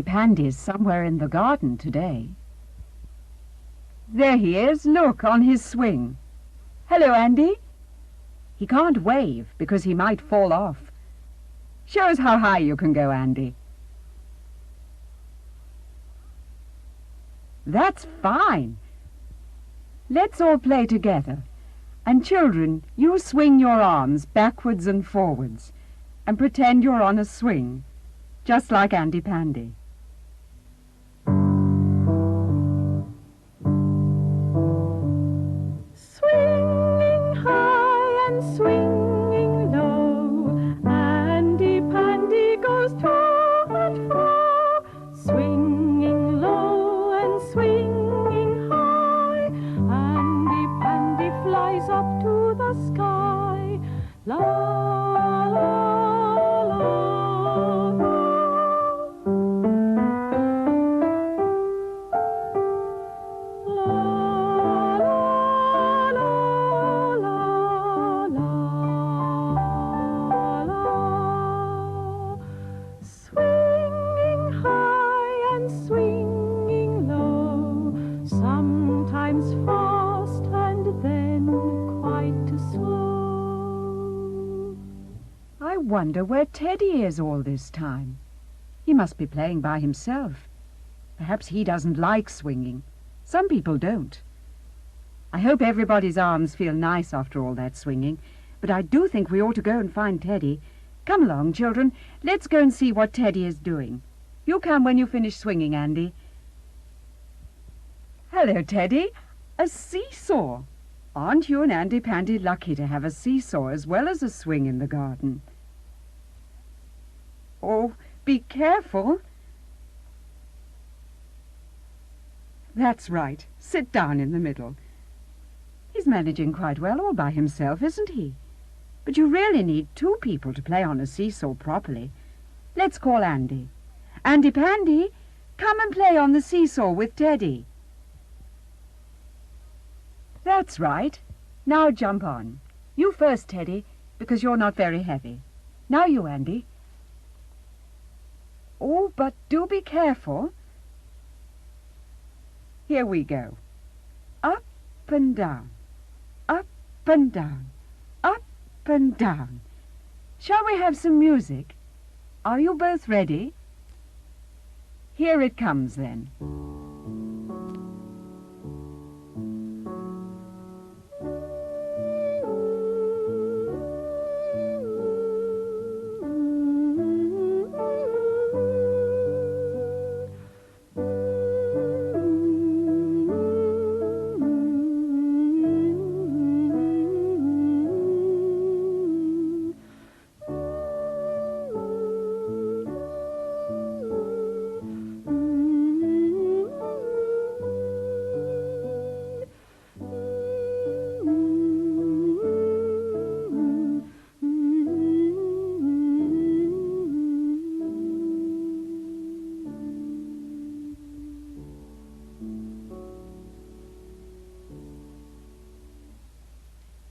Pandy's somewhere in the garden today. There he is, look, on his swing. Hello, Andy. He can't wave because he might fall off. Show us how high you can go, Andy. That's fine. Let's all play together. And children, you swing your arms backwards and forwards and pretend you're on a swing, just like Andy Pandy. Swinging high and swinging low, Andy Pandy goes to and fro. Swinging low and swinging high, Andy Pandy flies up to the sky. La la la. I wonder where Teddy is all this time. He must be playing by himself. Perhaps he doesn't like swinging. Some people don't. I hope everybody's arms feel nice after all that swinging, but I do think we ought to go and find Teddy. Come along, children. Let's go and see what Teddy is doing. You come when you finish swinging, Andy. Hello, Teddy. A seesaw. Aren't you and Andy Pandy lucky to have a seesaw as well as a swing in the garden? Oh, be careful. That's right. Sit down in the middle. He's managing quite well all by himself, isn't he? But you really need two people to play on a seesaw properly. Let's call Andy. Andy Pandy, come and play on the seesaw with Teddy. That's right. Now jump on. You first, Teddy, because you're not very heavy. Now you, Andy. Oh, but do be careful. Here we go. Up and down, up and down, up and down. Shall we have some music? Are you both ready? Here it comes then.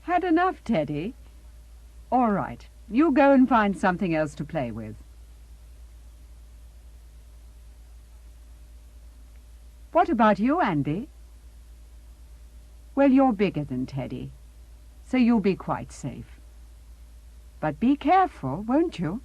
Had enough, Teddy? All right, you go and find something else to play with. What about you, Andy? Well, you're bigger than Teddy, so you'll be quite safe. But be careful, won't you?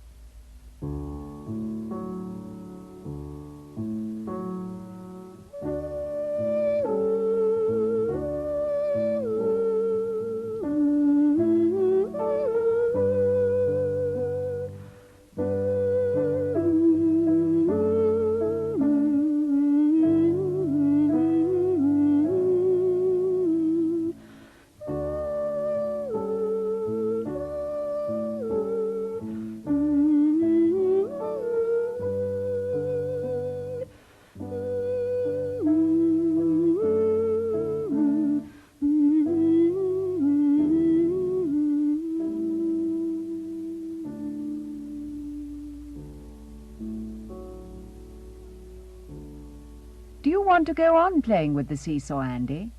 Do you want to go on playing with the seesaw, Andy?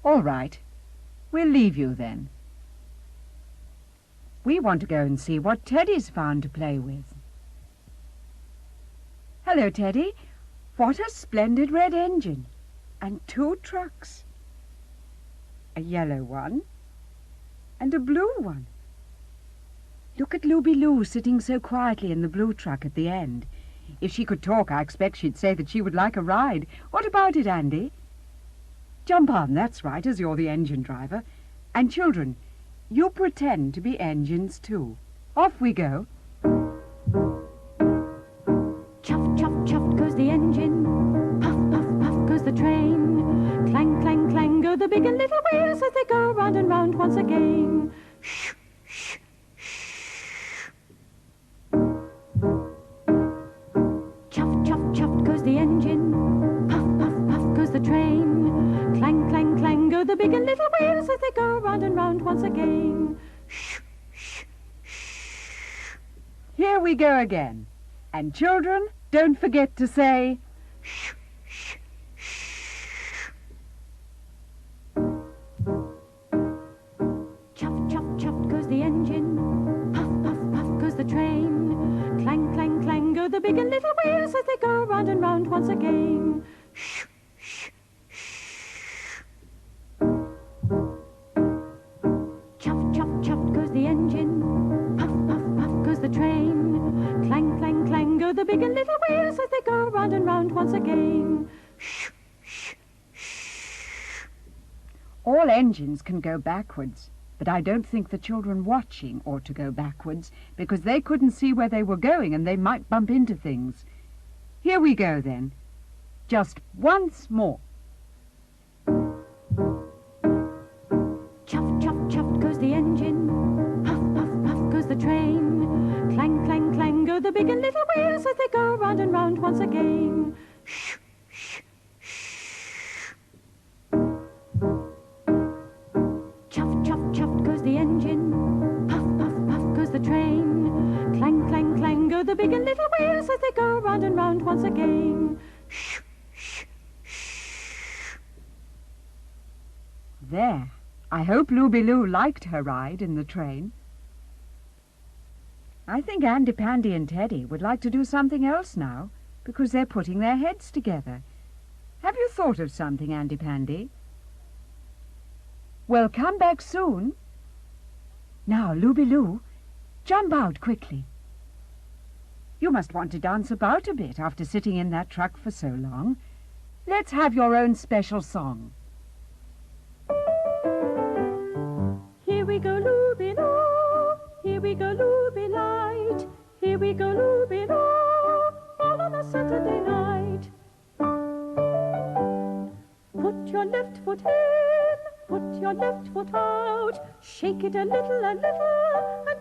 All right. We'll leave you then. We want to go and see what Teddy's found to play with. Hello, Teddy. What a splendid red engine. And 2 trucks. A yellow one and a blue one. Look at Looby Lou sitting so quietly in the blue truck at the end. If she could talk, I expect she'd say that she would like a ride. What about it, Andy? Jump on, that's right, as you're the engine driver. And children, you pretend to be engines too. Off we go. Chuff, chuff, chuff goes the engine. Puff, puff, puff goes the train. Clang, clang, clang go the big and little wheels as they go round and round once again. Shh, shh, shh. Chuff, chuff, chuff goes the engine. Puff, puff, puff goes the train. Clang, clang, clang go the big and little wheels as they go round and round once again. Shh, shh, shh. Here we go again. And children, don't forget to say Shh, shh, shh. Chuff, chuff, chuff goes the engine. Puff, puff, puff goes the train. Clang, clang, clang go the big and little wheels as they go round and round once again. Shh, shh, shh. Chuff, chuff, chuff goes the engine. Puff, puff, puff goes the train. Clang, clang, clang go the big and little wheels as they go round and round once again. Shh, shh, shh. all engines can go backwards. But I don't think the children watching ought to go backwards, because they couldn't see where they were going and they might bump into things. Here we go then. Just once more. Chuff, chuff, chuff goes the engine. Puff, puff, puff goes the train. Clang, clang, clang go the big and little wheels as they go round and round once again. Shh, shh, shh. Chuff, chuff, chuff goes the engine. Puff, puff, puff goes the train. Clang, clang, clang go the big and little wheels as they go round and round once again. Shh, shh, shh. There. I hope Looby Lou liked her ride in the train. I think Andy Pandy and Teddy would like to do something else now, because they're putting their heads together. Have you thought of something, Andy Pandy? Well, come back soon. Now, Looby Lou, jump out quickly. You must want to dance about a bit after sitting in that truck for so long. Let's have your own special song. Here we go, Looby Lou. Here we go, Looby Light. Here we go, Looby Lou. All on a Saturday night. Put your left foot in. Put your left foot out. Shake it a little, and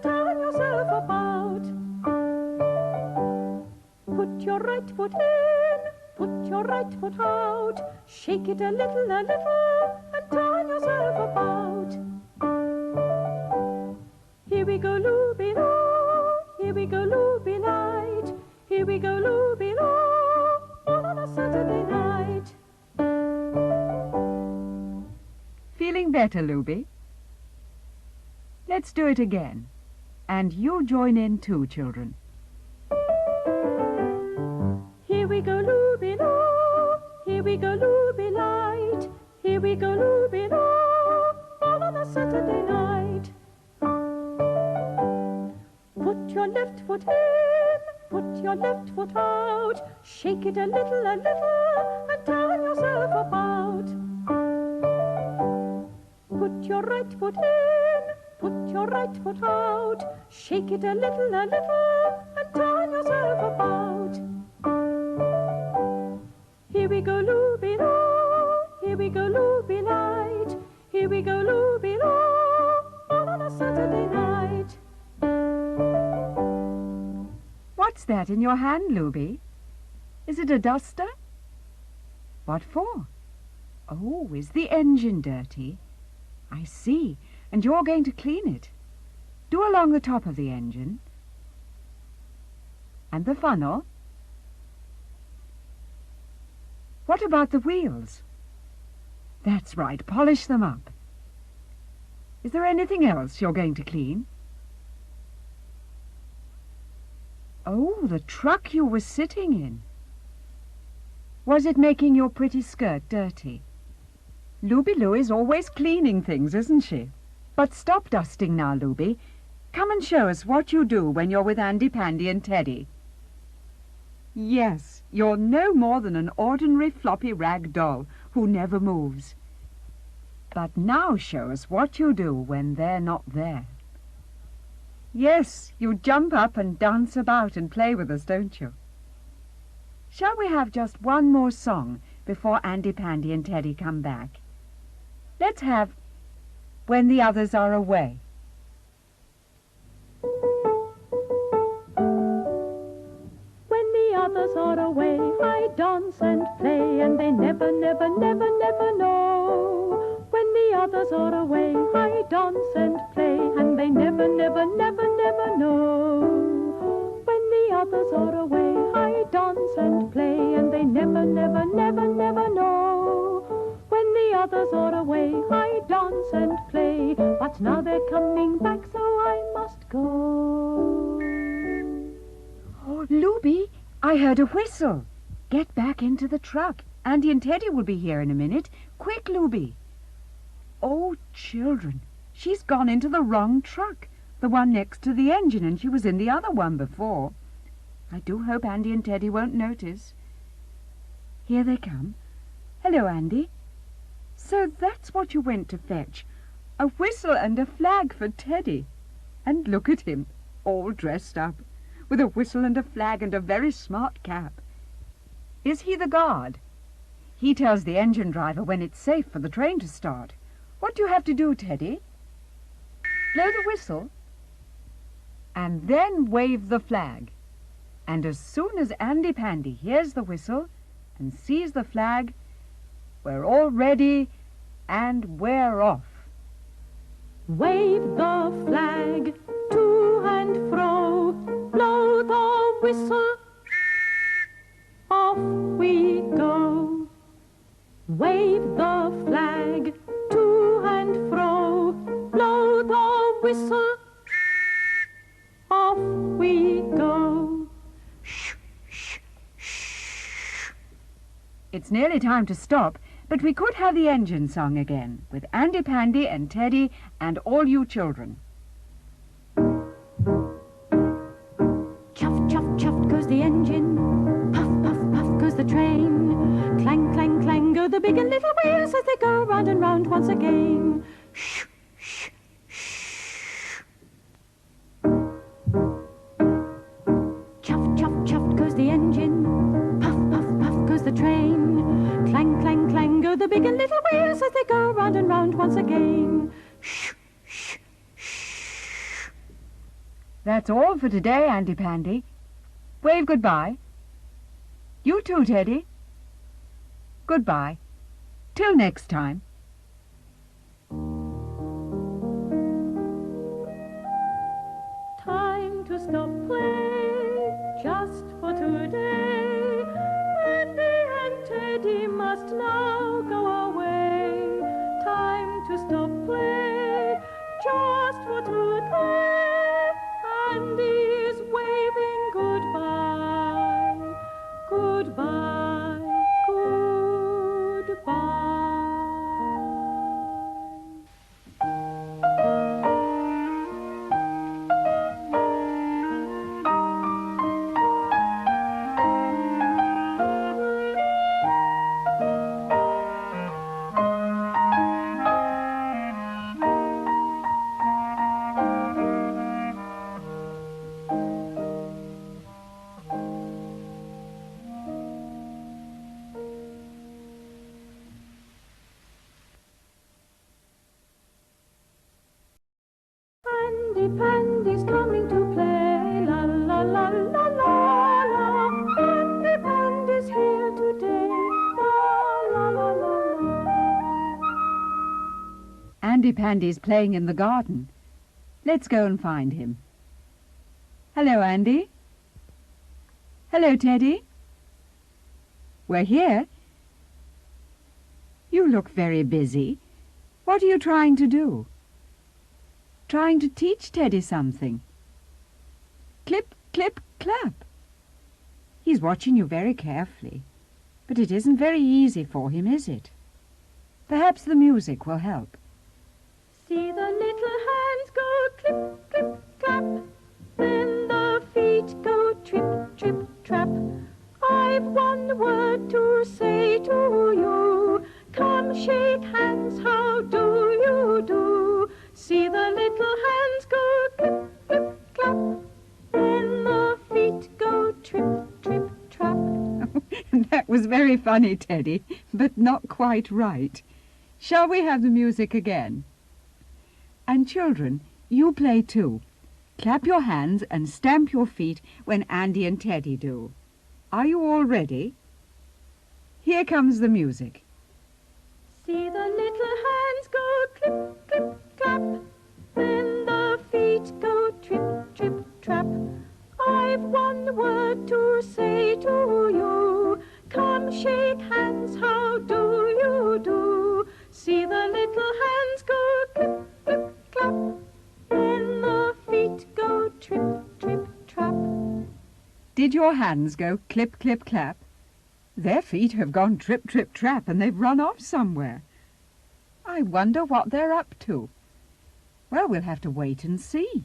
turn yourself about. Put your right foot in. Put your right foot out. Shake it a little, and turn yourself about. Here we go, Looby Lou. Here we go, Looby Light. Here we go, Looby Lou. All on a Saturday night. Feeling better, Looby? Let's do it again. And you join in too, children. Here we go, Looby Lou. Here we go, Looby Light. Here we go, Looby Lou. All on a Saturday night. Put your left foot in. Put your left foot out. Shake it a little, and turn yourself about. Put your right foot in. Put your right foot out. Shake it a little, and turn yourself about. Here we go, Looby Lou. Here we go, Looby Light. Here we go, Looby Lou. All on a Saturday night. What's that in your hand, Looby? Is it a duster? What for? Oh, is the engine dirty? I see, and you're going to clean it. Do along the top of the engine. And the funnel. What about the wheels? That's right, polish them up. Is there anything else you're going to clean? Oh, the truck you were sitting in. Was it making your pretty skirt dirty? Looby Lou is always cleaning things, isn't she? But stop dusting now, Looby. Come and show us what you do when you're with Andy Pandy and Teddy. Yes, you're no more than an ordinary floppy rag doll who never moves. But now show us what you do when they're not there. Yes, you jump up and dance about and play with us, don't you? Shall we have just one more song before Andy Pandy and Teddy come back? Let's have When the Others Are Away. When the others are away, I dance and play, and they never, never, never, never know. When the others are away, I dance and play, and they never, never, never, never know. When the others are away, I dance and play, and they never, never, never, never know. When the others are away, I dance and play, but now they're coming back, so I must go. Oh, Looby, I heard a whistle. Get back into the truck. Andy and Teddy will be here in a minute. Quick, Looby. Oh, children, she's gone into the wrong truck, the one next to the engine, and she was in the other one before. I do hope Andy and Teddy won't notice. Here they come. Hello, Andy. So that's what you went to fetch, a whistle and a flag for Teddy. And look at him, all dressed up, with a whistle and a flag and a very smart cap. Is he the guard? He tells the engine driver when it's safe for the train to start. What do you have to do, Teddy? Blow the whistle, and then wave the flag. And as soon as Andy Pandy hears the whistle and sees the flag, we're all ready and we're off. Wave the flag to and fro, blow the whistle, off we go. Wave the flag to and fro, blow the whistle, off we go. Shh, shh, shh. It's nearly time to stop, but we could have the engine song again, with Andy Pandy and Teddy and all you children. Chuff, chuff, chuff goes the engine, puff, puff, puff goes the train, clang, clang, clang go the big and little wheels as they go round and round once again. Shh, shh, shh. Chuff, chuff, chuff goes the engine, puff, puff, puff goes the train, clang, clang, clang go the big and little wheels as they go round and round once again. Shh, shh, shh. That's all for today, Andy Pandy. Wave goodbye. You too, Teddy. Goodbye. Till next time. Time to stop play, just for today. Andy and Teddy must now go away. Time to stop play, just for today. Andy is waving goodbye, goodbye, goodbye. Andy Pandy's coming to play, la la la la la la. Andy Pandy's here today, la la la la la. Andy Pandy's playing in the garden. Let's go and find him. Hello, Andy. Hello, Teddy. We're here. You look very busy. What are you trying to do? Trying to teach Teddy something. Clip, clip, clap. He's watching you very carefully. But it isn't very easy for him, is it? Perhaps the music will help. See the little hands go clip, clip, clap. Then the feet go trip, trip, trap. I've one word to say to you. Come shake hands, how do you do? See the little hands go clip, clip, clap. Then the feet go trip, trip, trap. That was very funny, Teddy, but not quite right. Shall we have the music again? And children, you play too. Clap your hands and stamp your feet when Andy and Teddy do. Are you all ready? Here comes the music. See the little hands go clip, clip, clap. Then the feet go trip, trip, trap. I've one word to say to you. Come shake hands, how do you do? See the little hands go clip, clip, clap. Then the feet go trip, trip, trap. Did your hands go clip, clip, clap? Their feet have gone trip, trip, trap, and they've run off somewhere. I wonder what they're up to. Well, we'll have to wait and see.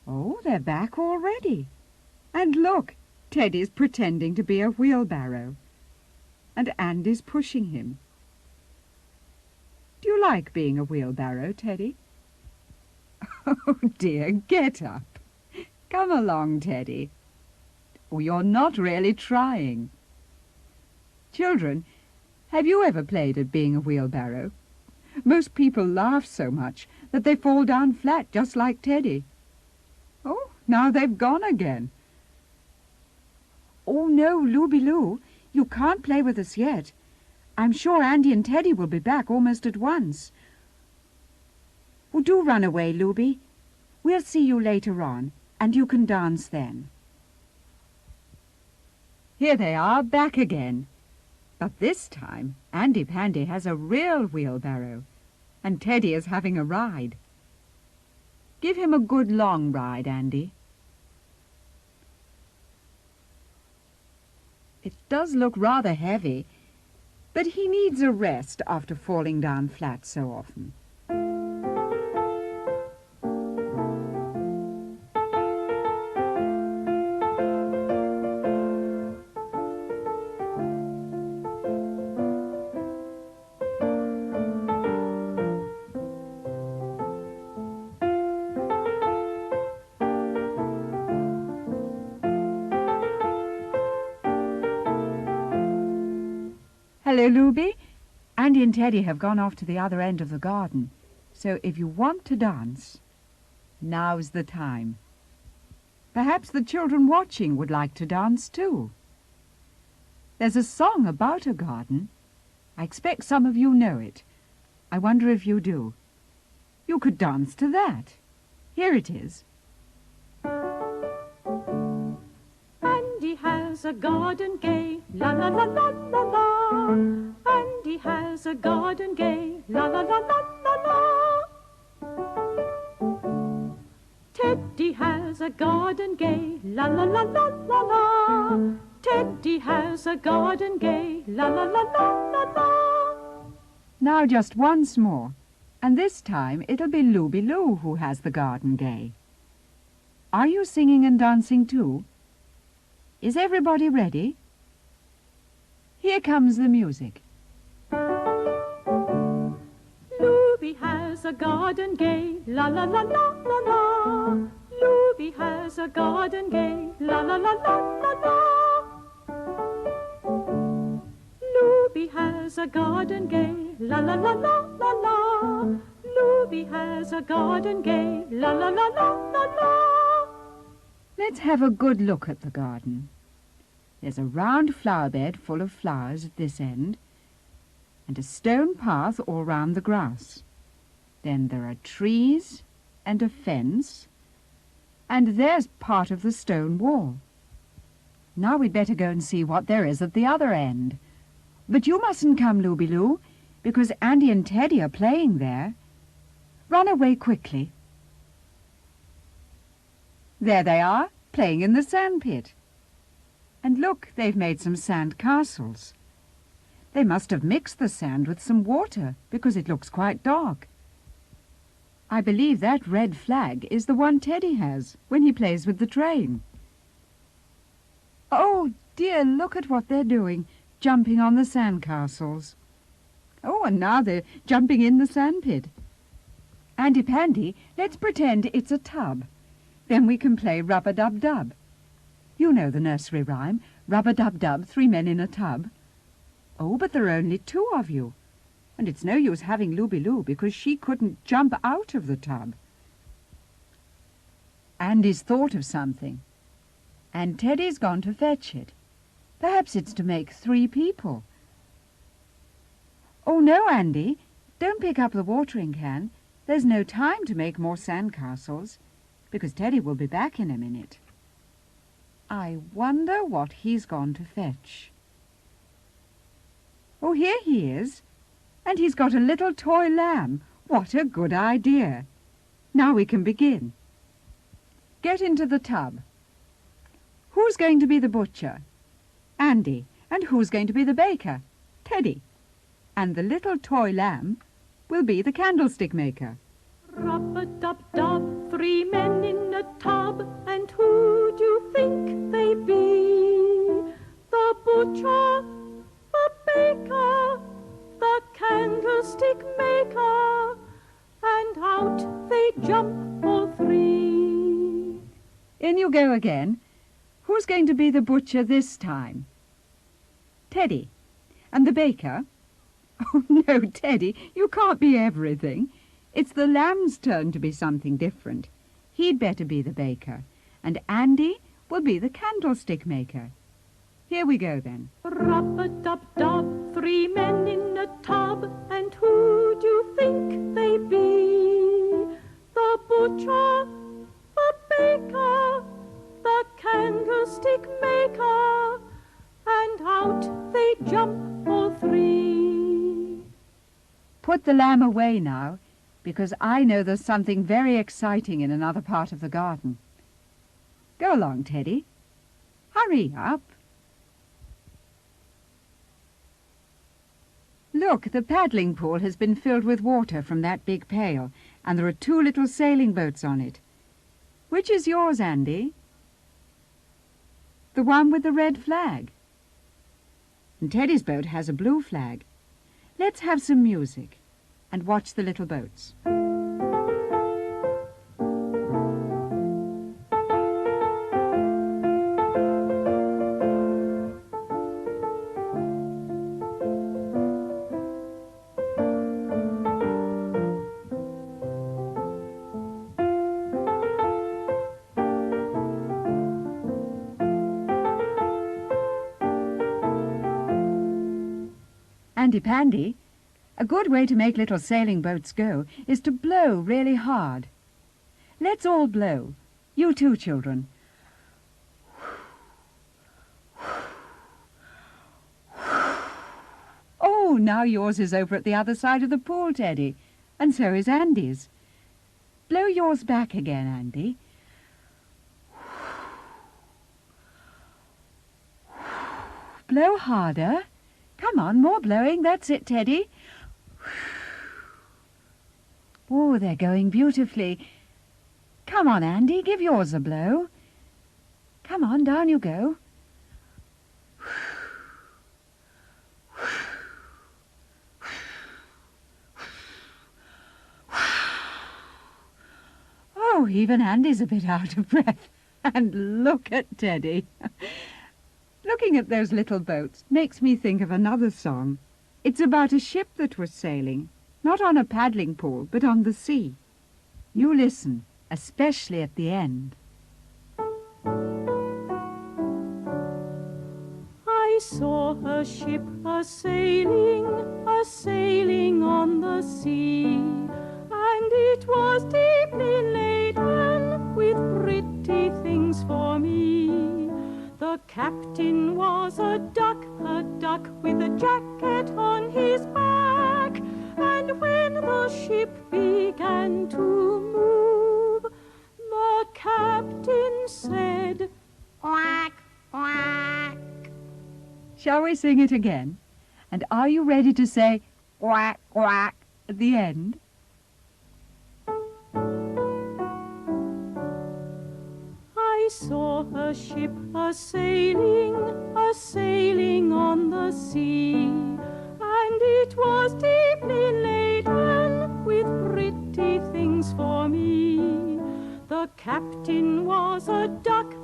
Oh, they're back already. And look, Teddy's pretending to be a wheelbarrow. And Andy's pushing him. Do you like being a wheelbarrow, Teddy? Oh, dear, get up. Come along, Teddy. Oh, you're not really trying. Children, have you ever played at being a wheelbarrow? Most people laugh so much that they fall down flat, just like Teddy. Oh, now they've gone again. Oh, no, Looby Lou, you can't play with us yet. I'm sure Andy and Teddy will be back almost at once. Oh, do run away, Looby. We'll see you later on, and you can dance then. Here they are, back again. But this time, Andy Pandy has a real wheelbarrow, and Teddy is having a ride. Give him a good long ride, Andy. It does look rather heavy, but he needs a rest after falling down flat so often. Hello, Looby. Andy and Teddy have gone off to the other end of the garden, so if you want to dance, now's the time. Perhaps the children watching would like to dance too. There's a song about a garden. I expect some of you know it. I wonder if you do. You could dance to that. Here it is. Andy has a garden gay, la la la la la la. Andy has a garden gay, la la la la la la. Teddy has a garden gay, la la la la la la. Teddy has a garden gay, la la la la la la. Now just once more, and this time it'll be Looby Lou who has the garden gay. Are you singing and dancing too? Is everybody ready? Here comes the music. Looby has a garden gay, la la la la la la. Looby has a garden gay, la la la la la la. Looby has a garden gay, la la la la la la. Looby has a garden gay, la la la la la la. Let's have a good look at the garden. There's a round flower bed full of flowers at this end, and a stone path all round the grass. Then there are trees and a fence, and there's part of the stone wall. Now we'd better go and see what there is at the other end. But you mustn't come, Looby Lou, because Andy and Teddy are playing there. Run away quickly. There they are, playing in the sandpit. And look, they've made some sand castles. They must have mixed the sand with some water, because it looks quite dark. I believe that red flag is the one Teddy has when he plays with the train. Oh dear, look at what they're doing, jumping on the sand castles. Oh, and now they're jumping in the sandpit. Andy Pandy, let's pretend it's a tub. Then we can play rub-a-dub-dub. You know the nursery rhyme, rub-a-dub-dub, 3 men in a tub. Oh, but there are only 2 of you. And it's no use having Looby Lou because she couldn't jump out of the tub. Andy's thought of something. And Teddy's gone to fetch it. Perhaps it's to make 3 people. Oh, no, Andy, don't pick up the watering can. There's no time to make more sandcastles, because Teddy will be back in a minute. I wonder what he's gone to fetch. Oh, here he is. And he's got a little toy lamb. What a good idea. Now we can begin. Get into the tub. Who's going to be the butcher? Andy. And who's going to be the baker? Teddy. And the little toy lamb will be the candlestick maker. Rub-a-dub-dub, 3 men in a tub, and who do you think they be? The butcher, the baker, the candlestick maker, and out they jump all 3. In you go again. Who's going to be the butcher this time? Teddy. And the baker? Oh, no, Teddy, you can't be everything. It's the lamb's turn to be something different. He'd better be the baker, and Andy will be the candlestick maker. Here we go, then. Rub-a-dub-dub, 3 men in a tub, and who do you think they be? The butcher, the baker, the candlestick maker, and out they jump all 3. Put the lamb away now, because I know there's something very exciting in another part of the garden. Go along, Teddy. Hurry up. Look, the paddling pool has been filled with water from that big pail, and there are 2 little sailing boats on it. Which is yours, Andy? The one with the red flag. And Teddy's boat has a blue flag. Let's have some music and watch the little boats. Andy Pandy, a good way to make little sailing boats go is to blow really hard. Let's all blow. You too, children. Oh, now yours is over at the other side of the pool, Teddy, and so is Andy's. Blow yours back again, Andy. Blow harder. Come on, more blowing. That's it, Teddy. Oh, they're going beautifully. Come on, Andy, give yours a blow. Come on, down you go. Oh, even Andy's a bit out of breath. And look at Teddy. Looking at those little boats makes me think of another song. It's about a ship that was sailing, not on a paddling pool, but on the sea. You listen, especially at the end. I saw a ship a-sailing on the sea, and it was deeply laden with pretty things for me. The captain was a duck with a jacket on his back, and when the ship began to move, the captain said, "Quack, quack." Shall we sing it again? And are you ready to say quack, quack at the end? I saw a ship a-sailing on the sea, and it was deeply laden with pretty things for me. The captain was a duck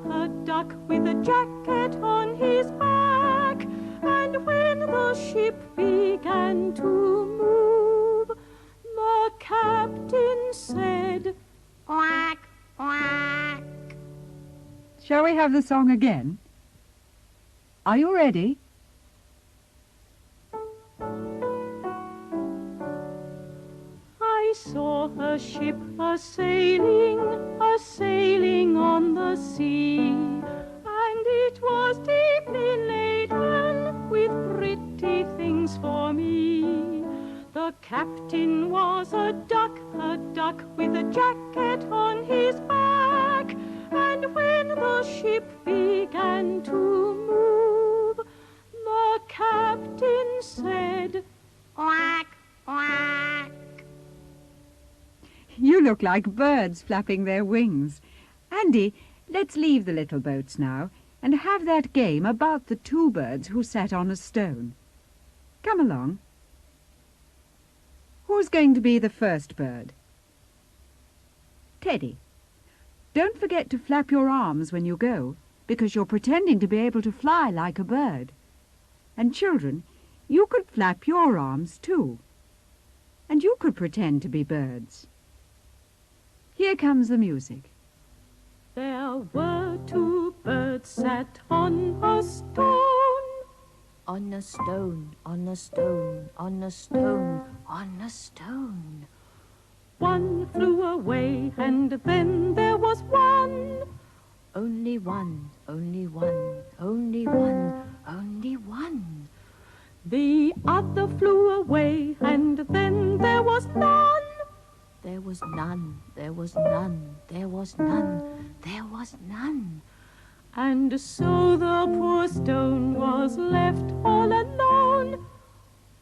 with a jacket on his back, and when the ship began to move, the captain said, quack, quack. Shall we have the song again? Are you ready? I saw a ship a-sailing on the sea, and it was deeply laden with pretty things for me. The captain was a duck with a jacket on his back, and when the ship began to move, the captain said, quack, quack. You look like birds flapping their wings. Andy, let's leave the little boats now and have that game about the two birds who sat on a stone. Come along. Who's going to be the first bird? Teddy. Don't forget to flap your arms when you go, because you're pretending to be able to fly like a bird. And children, you could flap your arms too. And you could pretend to be birds. Here comes the music. There were two birds sat on a stone. On a stone, on a stone, on a stone, on a stone. One flew away and then there was one. Only one, only one, only one, only one. The other flew away and then there was none. There was none, there was none, there was none, there was none. And so the poor stone was left all alone.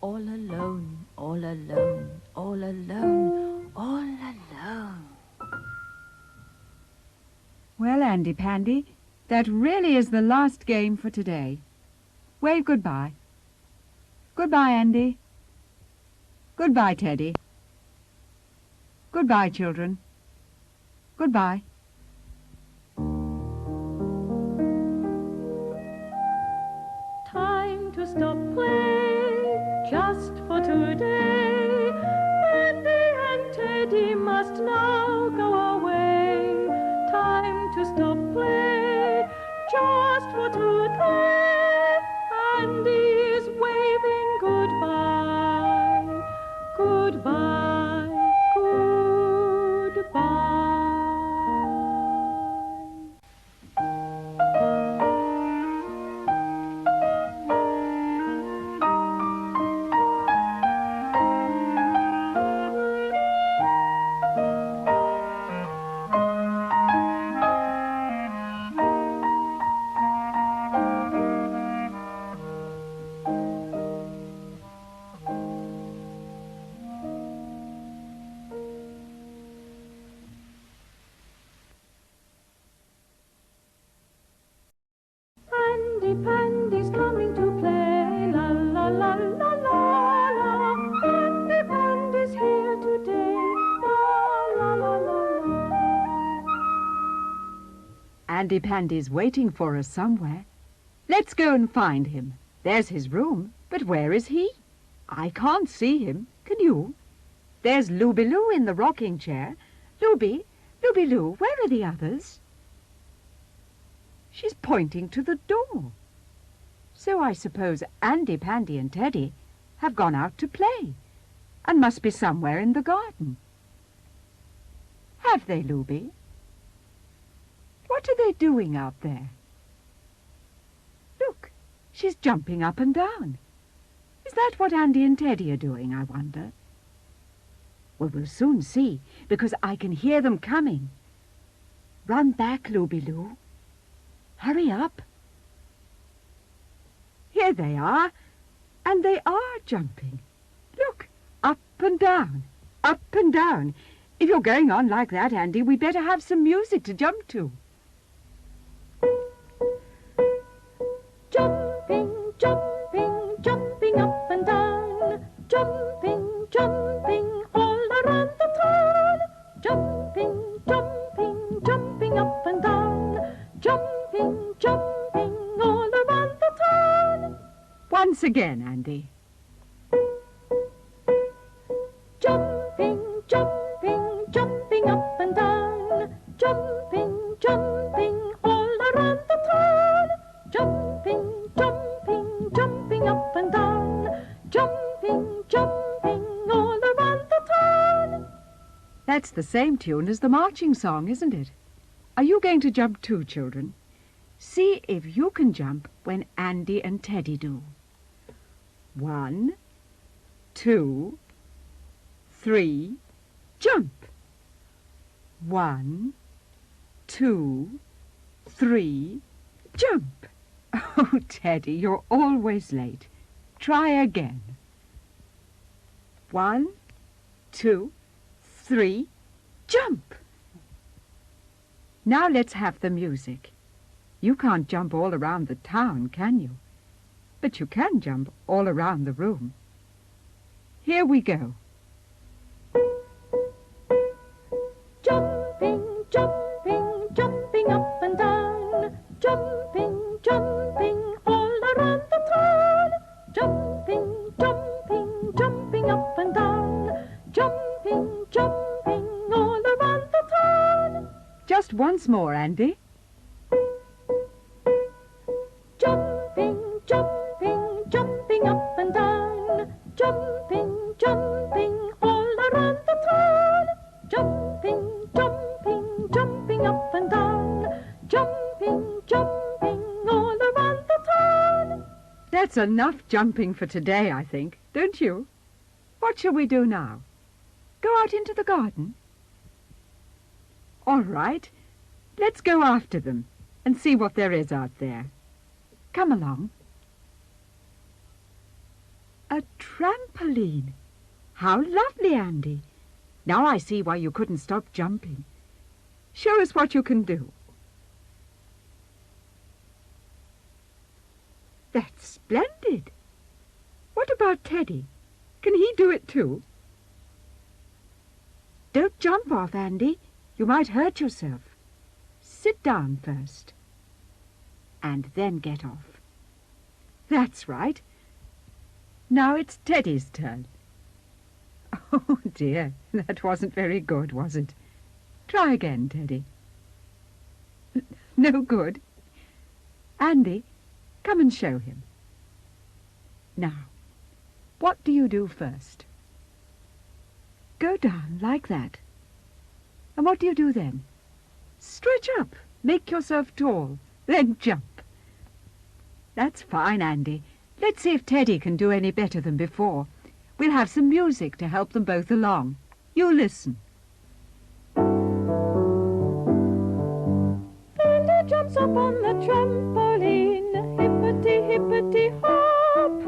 All alone, all alone, all alone, all alone. Well, Andy Pandy, that really is the last game for today. Wave goodbye. Goodbye, Andy. Goodbye, Teddy. Goodbye, children. Goodbye. Time to stop play, just for today. Andy and Teddy must now go away. Time to stop play, just for today. Andy is waving goodbye, goodbye, goodbye. Andy Pandy's coming to play, la la la la la la. Andy Pandy's here today, la la la la la. Andy Pandy's waiting for us somewhere. Let's go and find him. There's his room, but where is he? I can't see him. Can you? There's Looby Lou in the rocking chair. Looby Lou, where are the others? She's pointing to the door. So I suppose Andy Pandy and Teddy have gone out to play and must be somewhere in the garden. Have they, Looby? What are they doing out there? Look, she's jumping up and down. Is that what Andy and Teddy are doing, I wonder? Well, we'll soon see, because I can hear them coming. Run back, Looby Lou. Hurry up. Here Here they are. And they are jumping. Look, up and down, up and down. If you're going on like that, Andy, we'd better have some music to jump to. Jumping, jumping, jumping up and down. Jumping, jumping, all around the town. Jumping, jumping, jumping up and down. Jumping, jumping, all around the town. Once again, Andy. Jumping, jumping, jumping up and down. Jumping, jumping, all around the town. Jumping, jumping, jumping up and down. Jumping, jumping, all around the town. That's the same tune as the marching song, isn't it? Are you going to jump too, children? See if you can jump when Andy and Teddy do. 1, 2, 3, jump. 1, 2, 3, jump. Oh, Teddy, you're always late. Try again. 1, 2, 3, jump. Now let's have the music. You can't jump all around the town, can you? But you can jump all around the room. Here we go. Jumping, jumping, jumping up and down. Jumping, jumping, all around the town. Jumping, jumping, jumping up and down. Jumping, jumping, all around the town. Just once more, Andy. Jumping, jumping, jumping up and down. Jumping, jumping, all around the town. Jumping, jumping, jumping up and down. Jumping, jumping, all around the town. That's enough jumping for today, I think, don't you? What shall we do now? Go out into the garden? All right, let's go after them and see what there is out there. Come along. A trampoline. How lovely, Andy. Now I see why you couldn't stop jumping. Show us what you can do. That's splendid. What about Teddy? Can he do it too? Don't jump off, Andy. You might hurt yourself. Sit down first. And then get off. That's right. Now it's Teddy's turn. Oh, dear, that wasn't very good, was it? Try again, Teddy. No good. Andy, come and show him. Now, what do you do first? Go down like that. And what do you do then? Stretch up, make yourself tall, then jump. That's fine, Andy. Let's see if Teddy can do any better than before. We'll have some music to help them both along. You listen. Andy jumps up on the trampoline, hippity-hippity-hop.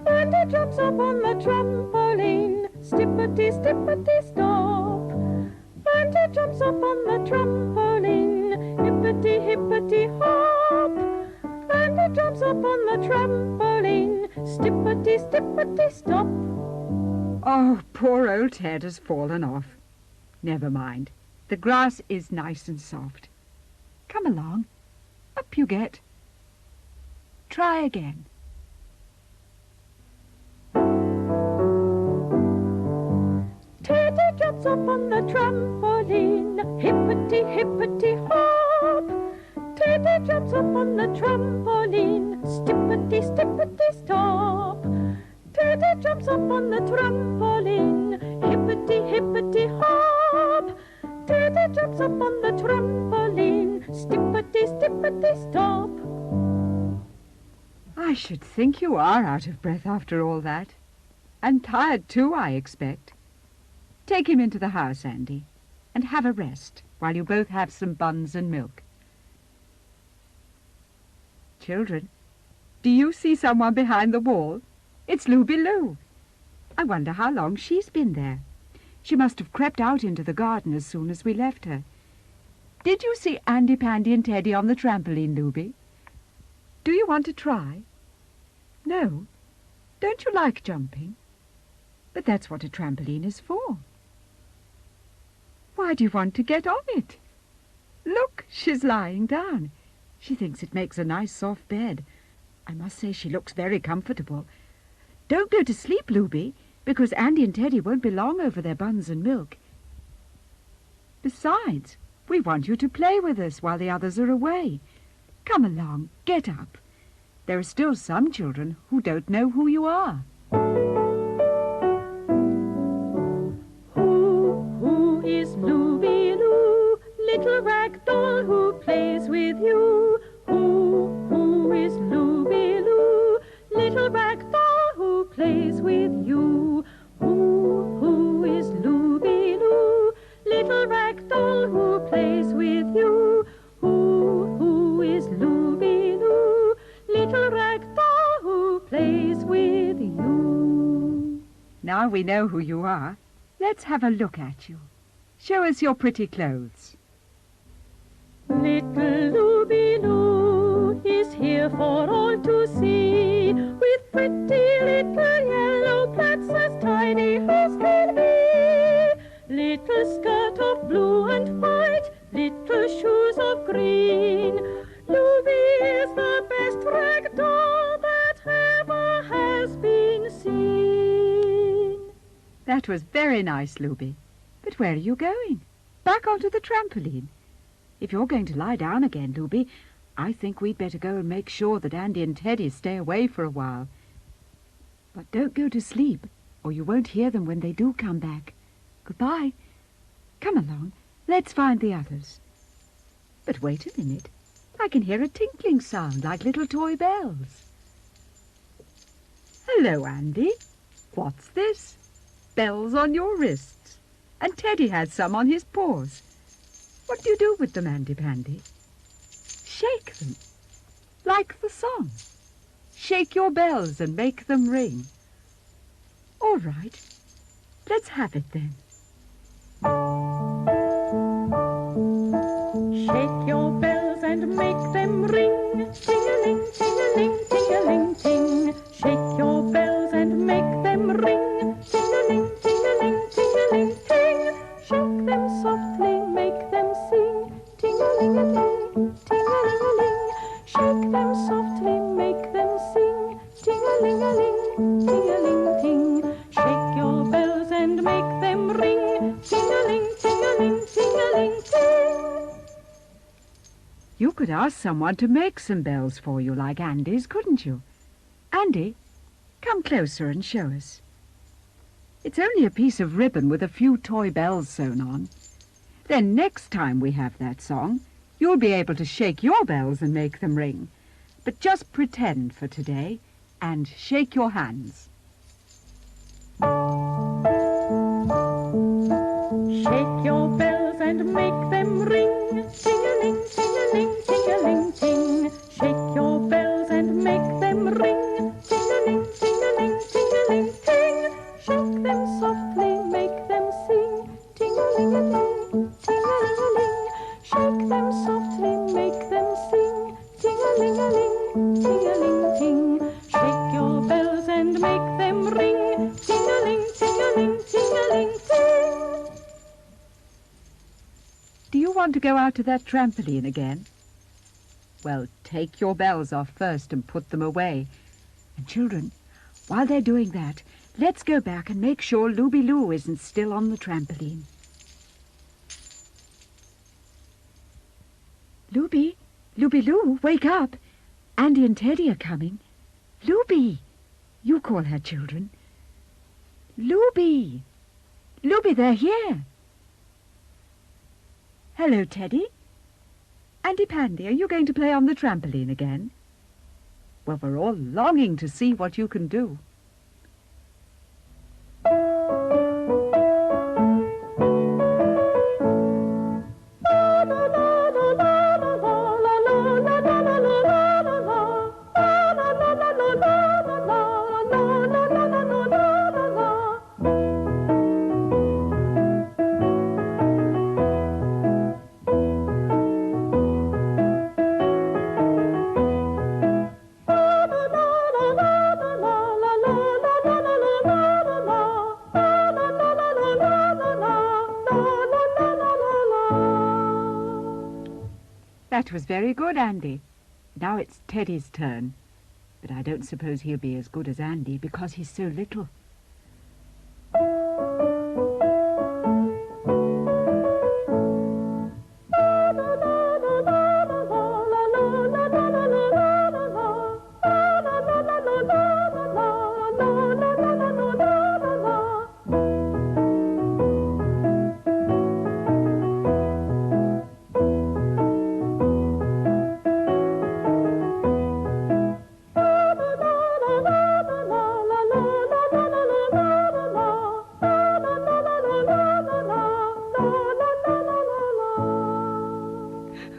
Andy jumps up on the trampoline, stippity-stippity-stop. Andy jumps up on the trampoline, hippity-hippity-hop. Andy jumps up on the trampoline, stippity-stippity-stop. Oh, poor old Ted has fallen off. Never mind. The grass is nice and soft. Come along. Up you get. Try again. Teddy jumps up on the trampoline, hippity-hippity-hop. Teddy jumps up on the trampoline, stippity-stippity-stop. Teddy jumps up on the trampoline, hippity-hippity-hop. Teddy jumps up on the trampoline, stippity-stippity-stop. I should think you are out of breath after all that. And tired too, I expect. Take him into the house, Andy, and have a rest while you both have some buns and milk. Children, Do you see someone behind the wall? It's Looby Lou. I wonder how long she's been there. She must have crept out into the garden as soon as we left her. Did you see Andy Pandy and Teddy on the trampoline, Looby? Do you want to try? No? Don't you like jumping? But that's what a trampoline is for. Why do you want to get on it? Look, she's lying down. She thinks it makes a nice soft bed. I must say she looks very comfortable. Don't go to sleep, Looby, because Andy and Teddy won't be long over their buns and milk. Besides, we want you to play with us while the others are away. Come along, get up. There are still some children who don't know who you are. Who is Looby Lou, little rag doll who plays with you? Who is Looby Lou, little rag doll who plays with you? Who is Looby Lou, little rag doll who plays with you? Who is Looby Lou, little rag doll who plays with you? Now we know who you are. Let's have a look at you. Show us your pretty clothes. Little Looby Lou is here for all to see, with pretty little yellow plaits as tidy as can be. Little skirt of blue and white, little shoes of green. Looby is the best rag doll that ever has been seen. That was very nice, Looby. But where are you going? Back onto the trampoline. If you're going to lie down again, Looby, I think we'd better go and make sure that Andy and Teddy stay away for a while. But don't go to sleep, or you won't hear them when they do come back. Goodbye. Come along. Let's find the others. But wait a minute. I can hear a tinkling sound like little toy bells. Hello, Andy. What's this? Bells on your wrists. And Teddy has some on his paws. What do you do with them, Andy Pandy? Shake them. Like the song. Shake your bells and make them ring. All right. Let's have it then. Shake your bells and make them ring. Ting-a-ling, ting-a-ling, ting-a-ling, ting. Shake your bells and make them ring. Ting-a-ling, ting-a-ling, ting-a-ling, ting. Shake them softly, make them sing. Ting-a-ling-a-ling, ting-a-ling-a-ling. Shake them softly, make them sing. Ting-a-ling-a-ling, ting-a-ling-ting. Shake your bells and make them ring. Ting-a-ling, ting-a-ling, ting-a-ling-ting. You could ask someone to make some bells for you like Andy's, couldn't you? Andy, come closer and show us. It's only a piece of ribbon with a few toy bells sewn on. Then next time we have that song, you'll be able to shake your bells and make them ring. But just pretend for today and shake your hands. Shake your bells and make them ring. Ting-a-ling, ting-a-ling, ting-a-ling, ting. Shake your bells and make them ring. Ting-a-ling, ting-a-ling, ting-a-ling, ting. Shake them softly, make them sing. Ting-a-ling-a-ling, ting-a-ling-a-ling. Shake them softly, make them sing. Ting-a-ling-a-ling, ting-a-ling-ting. Shake your bells and make them ring. Ting-a-ling, ting-a-ling, ting-a-ling-ting. Do you want to go out to that trampoline again? Well, take your bells off first and put them away. And children, while they're doing that, let's go back and make sure Looby Lou isn't still on the trampoline. Looby, Looby Lou, wake up. Andy and Teddy are coming. Looby, you call her, children. Looby, Looby, they're here. Hello, Teddy. Andy Pandy, are you going to play on the trampoline again? Well, we're all longing to see what you can do. That was very good, Andy. Now it's Teddy's turn. But I don't suppose he'll be as good as Andy because he's so little.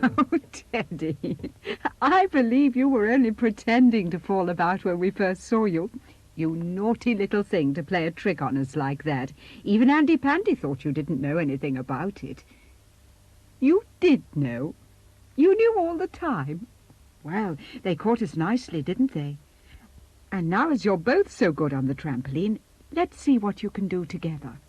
Oh, Teddy, I believe you were only pretending to fall about when we first saw you. You naughty little thing to play a trick on us like that. Even Andy Pandy thought you didn't know anything about it. You did know. You knew all the time. Well, they caught us nicely, didn't they? And now as you're both so good on the trampoline, let's see what you can do together.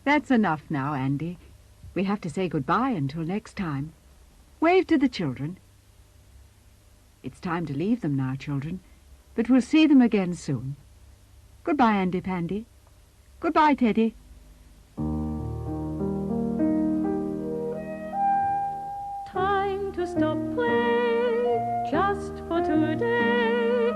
That's enough now, Andy. We have to say goodbye until next time. Wave to the children. It's time to leave them now, children, but we'll see them again soon. Goodbye, Andy Pandy. Goodbye, Teddy. Time to stop play, just for today.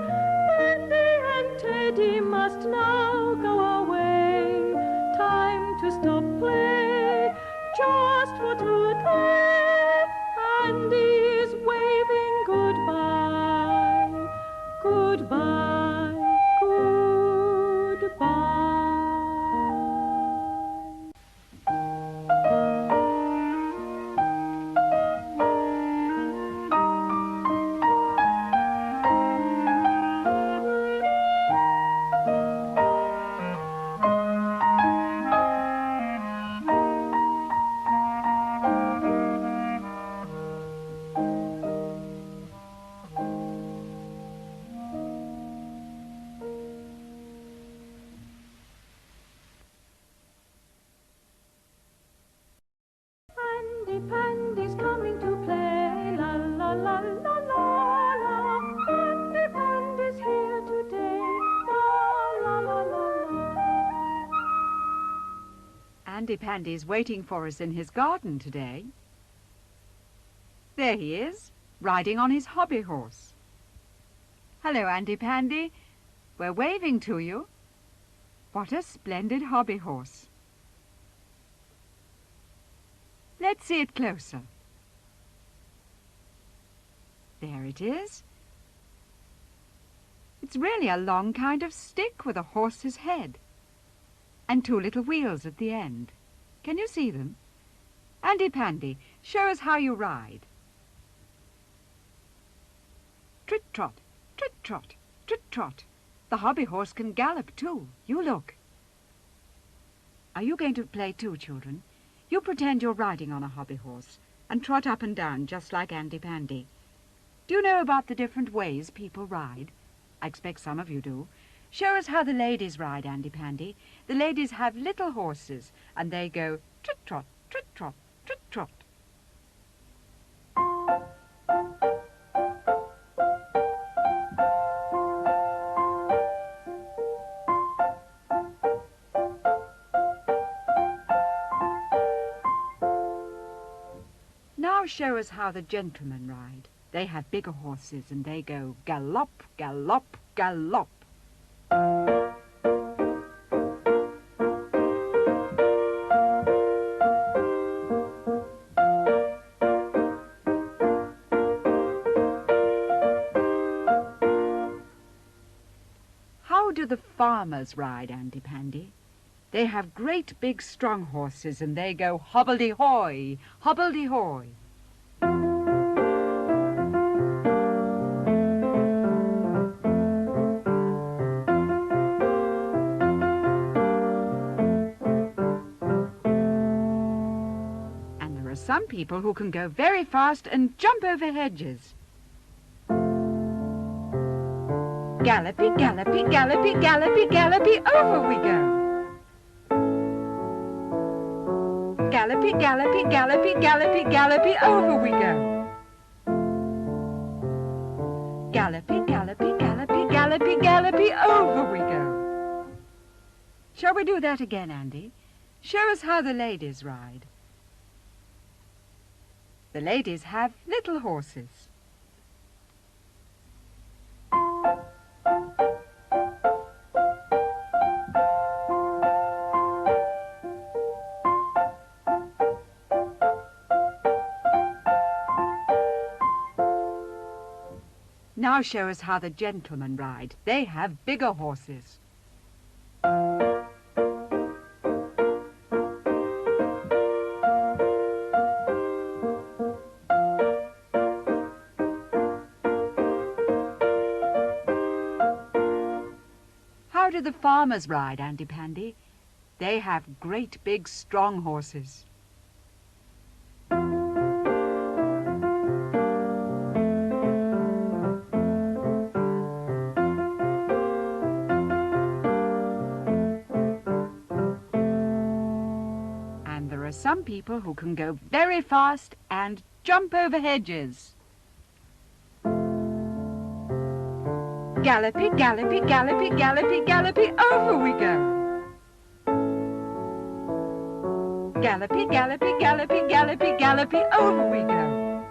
Andy and Teddy must now go away. Time to stop play, just for today. Andy is waving goodbye, goodbye, goodbye. Andy Pandy's coming to play, la la la la la la. Andy Pandy's here today, la la la la la. Andy Pandy's waiting for us in his garden today. There he is, riding on his hobby horse. Hello, Andy Pandy. We're waving to you. What a splendid hobby horse. Let's see it closer. There it is. It's really a long kind of stick with a horse's head and two little wheels at the end. Can you see them? Andy Pandy, show us how you ride. Trit-trot, trit-trot, trit-trot. The hobby horse can gallop too. You look. Are you going to play too, children? You pretend you're riding on a hobby horse and trot up and down just like Andy Pandy. Do you know about the different ways people ride? I expect some of you do. Show us how the ladies ride, Andy Pandy. The ladies have little horses and they go trit-trot, trit-trot, trit-trot. Now show us how the gentlemen ride. They have bigger horses and they go gallop, gallop, gallop. How How do the farmers ride, Andy Pandy? They have great big strong horses and they go hobbledy-hoy, hobbledy-hoy. And there are some people who can go very fast and jump over hedges. Gallopy, gallopy, gallopy, gallopy, gallopy, over we go. Gallopy, gallopy, gallopy, gallopy, gallopy, over we go. Gallopy, gallopy, gallopy, gallopy, gallopy, over we go. Shall we do that again, Andy? Show us how the ladies ride. The ladies have little horses. Now show us how the gentlemen ride. They have bigger horses. How do the farmers ride, Andy Pandy? They have great big strong horses. Some people who can go very fast and jump over hedges. Gallopy, gallopy, gallopy, gallopy, gallopy, over we go. Gallopy, gallopy, gallopy, gallopy, gallopy, over we go.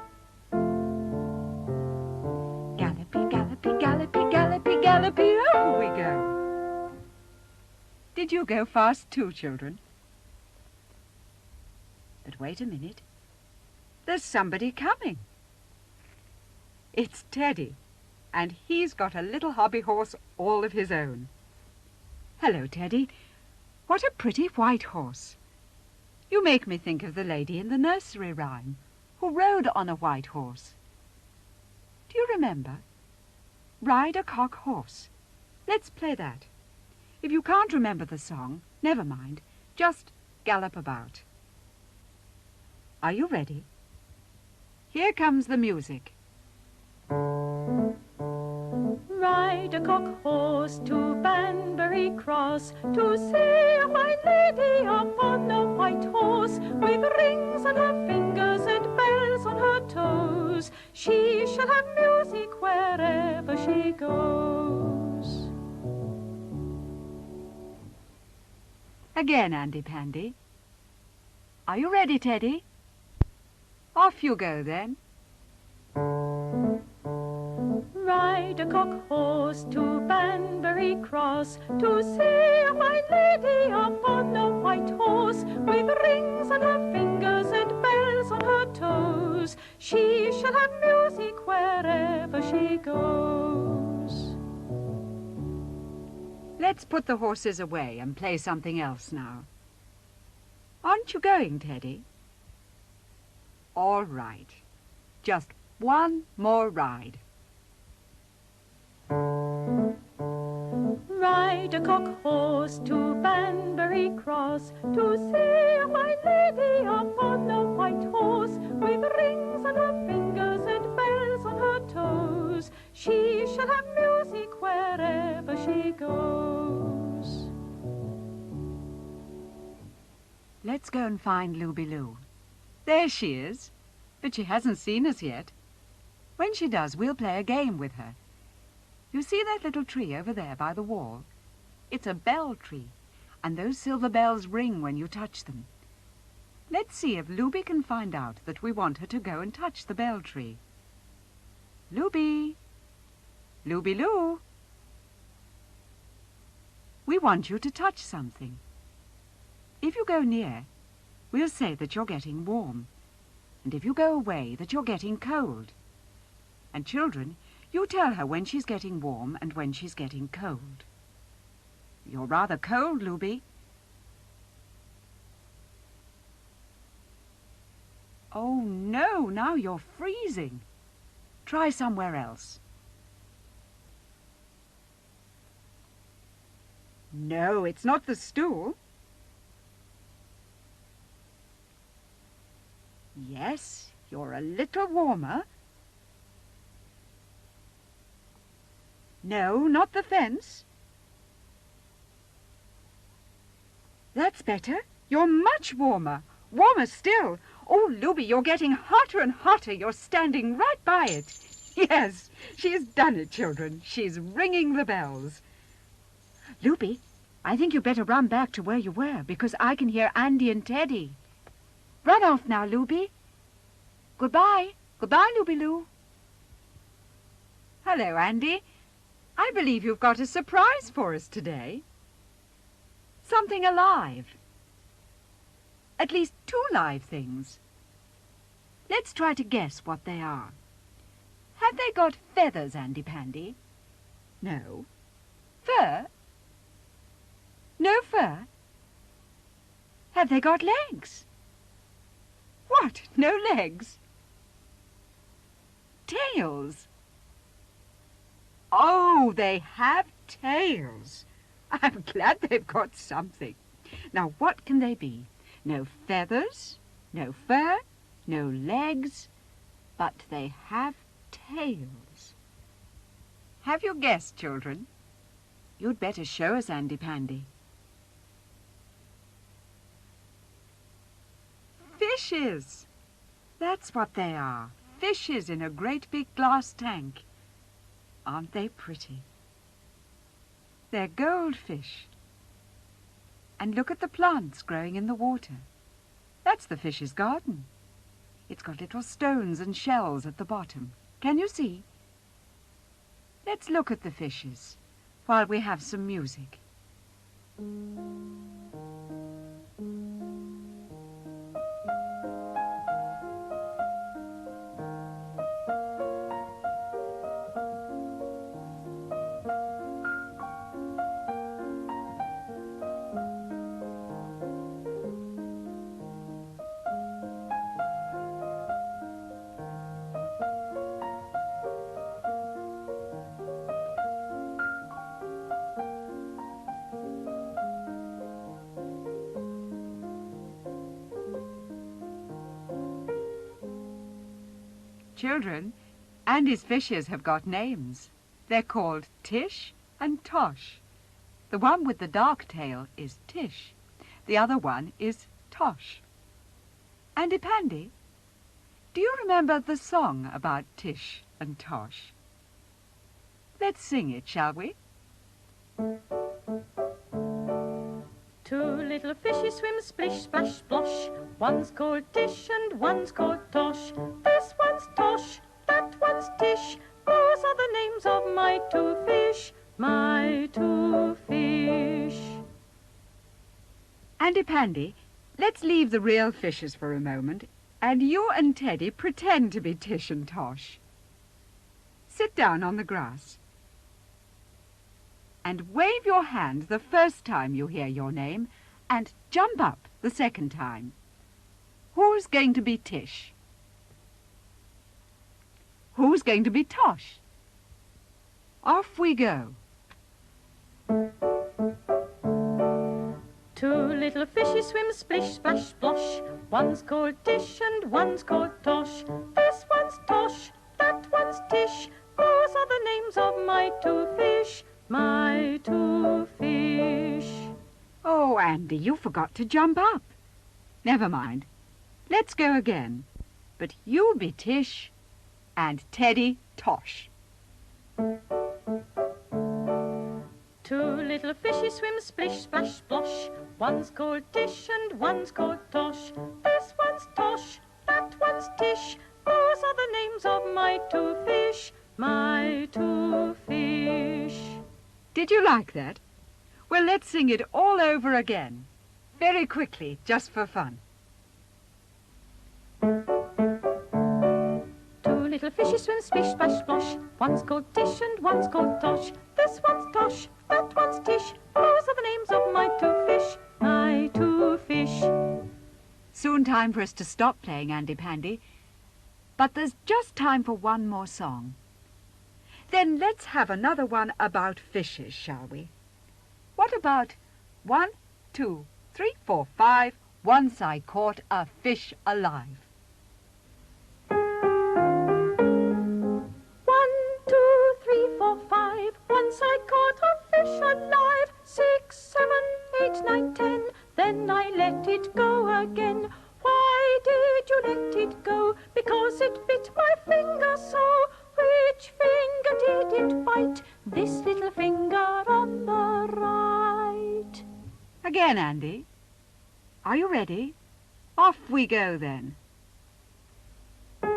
Gallopy, gallopy, gallopy, gallopy, gallopy, over we go. Did you go fast too, children? But wait a minute. There's somebody coming. It's Teddy, and he's got a little hobby horse all of his own. Hello, Teddy. What a pretty white horse. You make me think of the lady in the nursery rhyme who rode on a white horse. Do you remember? Ride a cock horse. Let's play that. If you can't remember the song, never mind. Just gallop about. Are you ready? Here comes the music. Ride a cock horse to Banbury Cross to see a fine lady upon a white horse with rings on her fingers and bells on her toes. She shall have music wherever she goes. Again, Andy Pandy. Are you ready, Teddy? Off you go, then. Ride a cock horse to Banbury Cross to see a fine lady upon a white horse with rings on her fingers and bells on her toes. She shall have music wherever she goes. Let's put the horses away and play something else now. Aren't you going, Teddy? All right. Just one more ride. Ride a cock horse to Banbury Cross to see a fine lady upon a white horse with rings on her fingers and bells on her toes. She shall have music wherever she goes. Let's go and find Looby Lou. There she is, but she hasn't seen us yet. When she does, we'll play a game with her. You see that little tree over there by the wall? It's a bell tree, and those silver bells ring when you touch them. Let's see if Looby can find out that we want her to go and touch the bell tree. Looby! Looby Lou! We want you to touch something. If you go near, we'll say that you're getting warm, and if you go away, that you're getting cold. And children, you tell her when she's getting warm and when she's getting cold. You're rather cold, Looby. Oh, no, now you're freezing. Try somewhere else. No, it's not the stool. Yes, you're a little warmer. No, not the fence. That's better. You're much warmer. Warmer still. Oh, Looby, you're getting hotter and hotter. You're standing right by it. Yes, she's done it, children. She's ringing the bells. Looby, I think you'd better run back to where you were, because I can hear Andy and Teddy. Run off now, Looby. Goodbye. Goodbye, Looby Lou. Hello, Andy. I believe you've got a surprise for us today. Something alive. At least 2 live things. Let's try to guess what they are. Have they got feathers, Andy Pandy? No. Fur? No fur? Have they got legs? What? No legs? Tails? Oh, they have tails. I'm glad they've got something. Now, what can they be? No feathers, no fur, no legs, but they have tails. Have you guessed, children? You'd better show us, Andy Pandy. Fishes! That's what they are. Fishes in a great big glass tank. Aren't they pretty? They're goldfish. And look at the plants growing in the water. That's the fish's garden. It's got little stones and shells at the bottom. Can you see? Let's look at the fishes while we have some music. Children, Andy's fishes have got names. They're called Tish and Tosh. The one with the dark tail is Tish. The other one is Tosh. Andy Pandy, do you remember the song about Tish and Tosh? Let's sing it, shall we? 2 little fishes swim splish, splash, splosh. One's called Tish and one's called Tosh. This one's Tosh, that one's Tish. Those are the names of my 2 fish, my 2 fish. Andy Pandy, let's leave the real fishes for a moment, and you and Teddy pretend to be Tish and Tosh. Sit down on the grass. And wave your hand the first time you hear your name, and jump up the second time. Who's going to be Tish? Who's going to be Tosh? Off we go. 2 little fishes swim splish, splash, splosh. One's called Tish and one's called Tosh. This one's Tosh, that one's Tish. Those are the names of my 2 fish, my 2 fish. Oh, Andy, you forgot to jump up. Never mind. Let's go again. But you be Tish and Teddy Tosh. 2 little fishes swim splish, splash, splosh. One's called Tish and one's called Tosh. This one's Tosh, that one's Tish. Those are the names of my 2 fish, my 2 fish. Did you like that? Well, let's sing it all over again. Very quickly, just for fun. 2 little fishes swim splish, splash, splosh. One's called Tish and one's called Tosh. This one's Tosh, that one's Tish. Those are the time for us to stop playing, Andy Pandy. But there's just time for one more song. Then let's have another one about fishes, shall we? What about 1, 2, 3, 4, 5, once I caught a fish alive. 1, 2, 3, 4, 5, once I caught a fish alive. 6, 7, 8, 9, 10, then I let it go again. Why did you let it go? Because it bit my finger so. Which finger did it bite? This little finger on the right. Again, Andy. Are you ready? Off we go then. 1,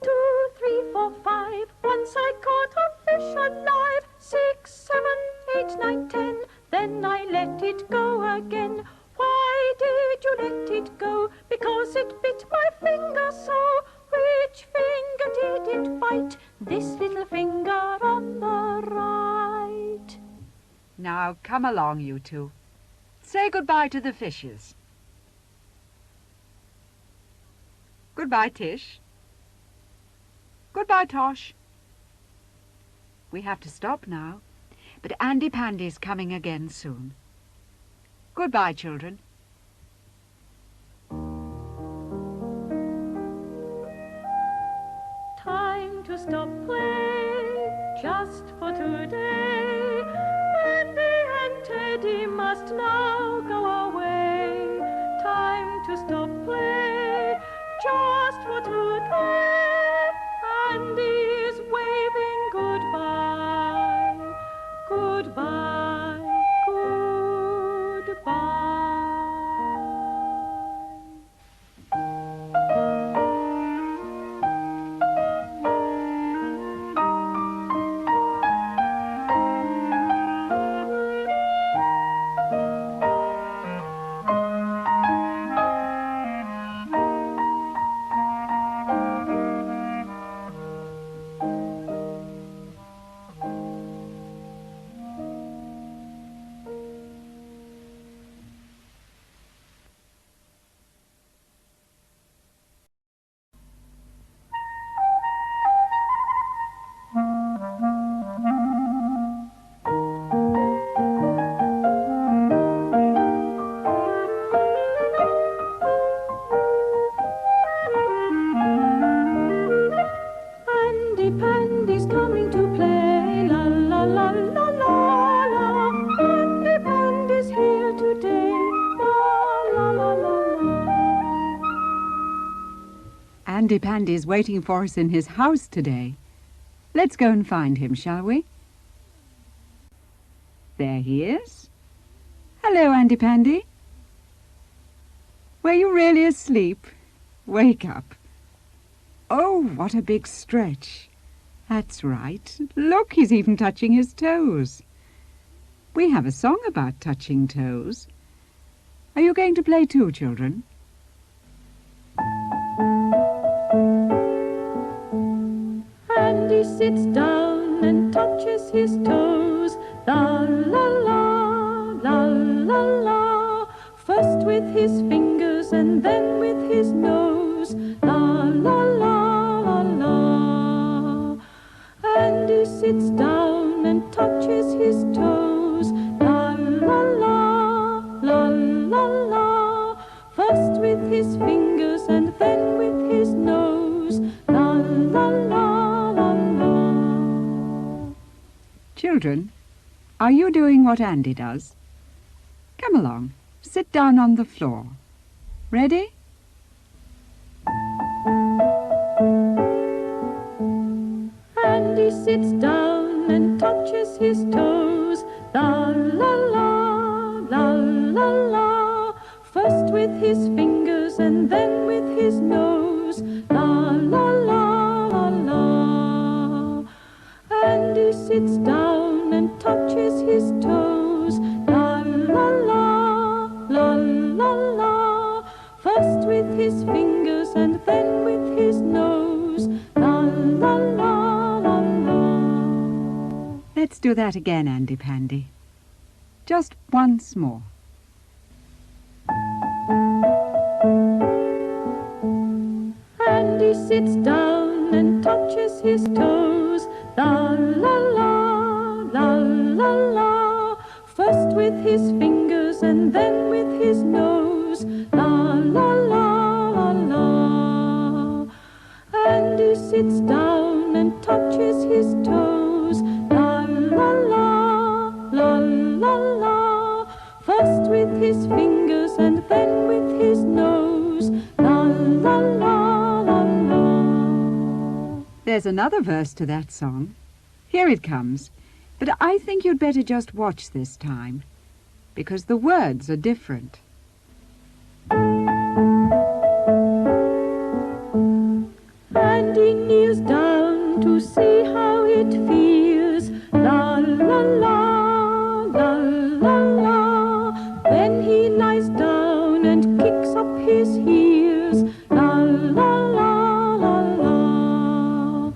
2, 3, 4, 5, once I caught a fish alive. 6, 7, 8, 9, 10, then I let it go again. Why did you let it go? Because it bit my finger so. Which finger did it bite? This little finger on the right. Now come along, you two. Say goodbye to the fishes. Goodbye, Tish. Goodbye, Tosh. We have to stop now, but Andy Pandy's coming again soon. Goodbye, children. Time to stop play, just for today. Andy and Teddy must now go away. Time to stop play, just for today. Andy is waving goodbye, goodbye, goodbye. Andy Pandy's coming to play, la la la la la la. Andy Pandy's here today, la la la la la. Andy Pandy's waiting for us in his house today. Let's go and find him, shall we? There he is. Hello, Andy Pandy. Were you really asleep? Wake up. Oh, what a big stretch. That's right. Look, he's even touching his toes. We have a song about touching toes. Are you going to play too, children? Andy sits down and touches his toes, la la la, la la la. First with his fingers and then with his nose, la la la la la. Andy sits down and touches his toes, la la la, la la la. First with his fingers and then with his nose, la la la la la. Children, are you doing what Andy does? Come along, sit down on the floor. Ready? Andy sits down and touches his toes, la la la, la la la. First with his fingers and then with his nose, la la la la la. Andy sits down and touches his toes, la la la, la la la. First with his fingers and then with his nose, la la la la la. Let's do that again, Andy Pandy. Just once more. Andy sits down and touches his toes. La la la, la la la. First with his fingers and then with his nose. La la la la la. Andy sits down and touches his toes. La la la, la la la. First with his fingers and then with his nose. La la la la la. There's another verse to that song. Here it comes. But I think you'd better just watch this time, because the words are different. Andy kneels down to see how it feels. La la la, la la la. Then he lies down and kicks up his heels. La la la la la.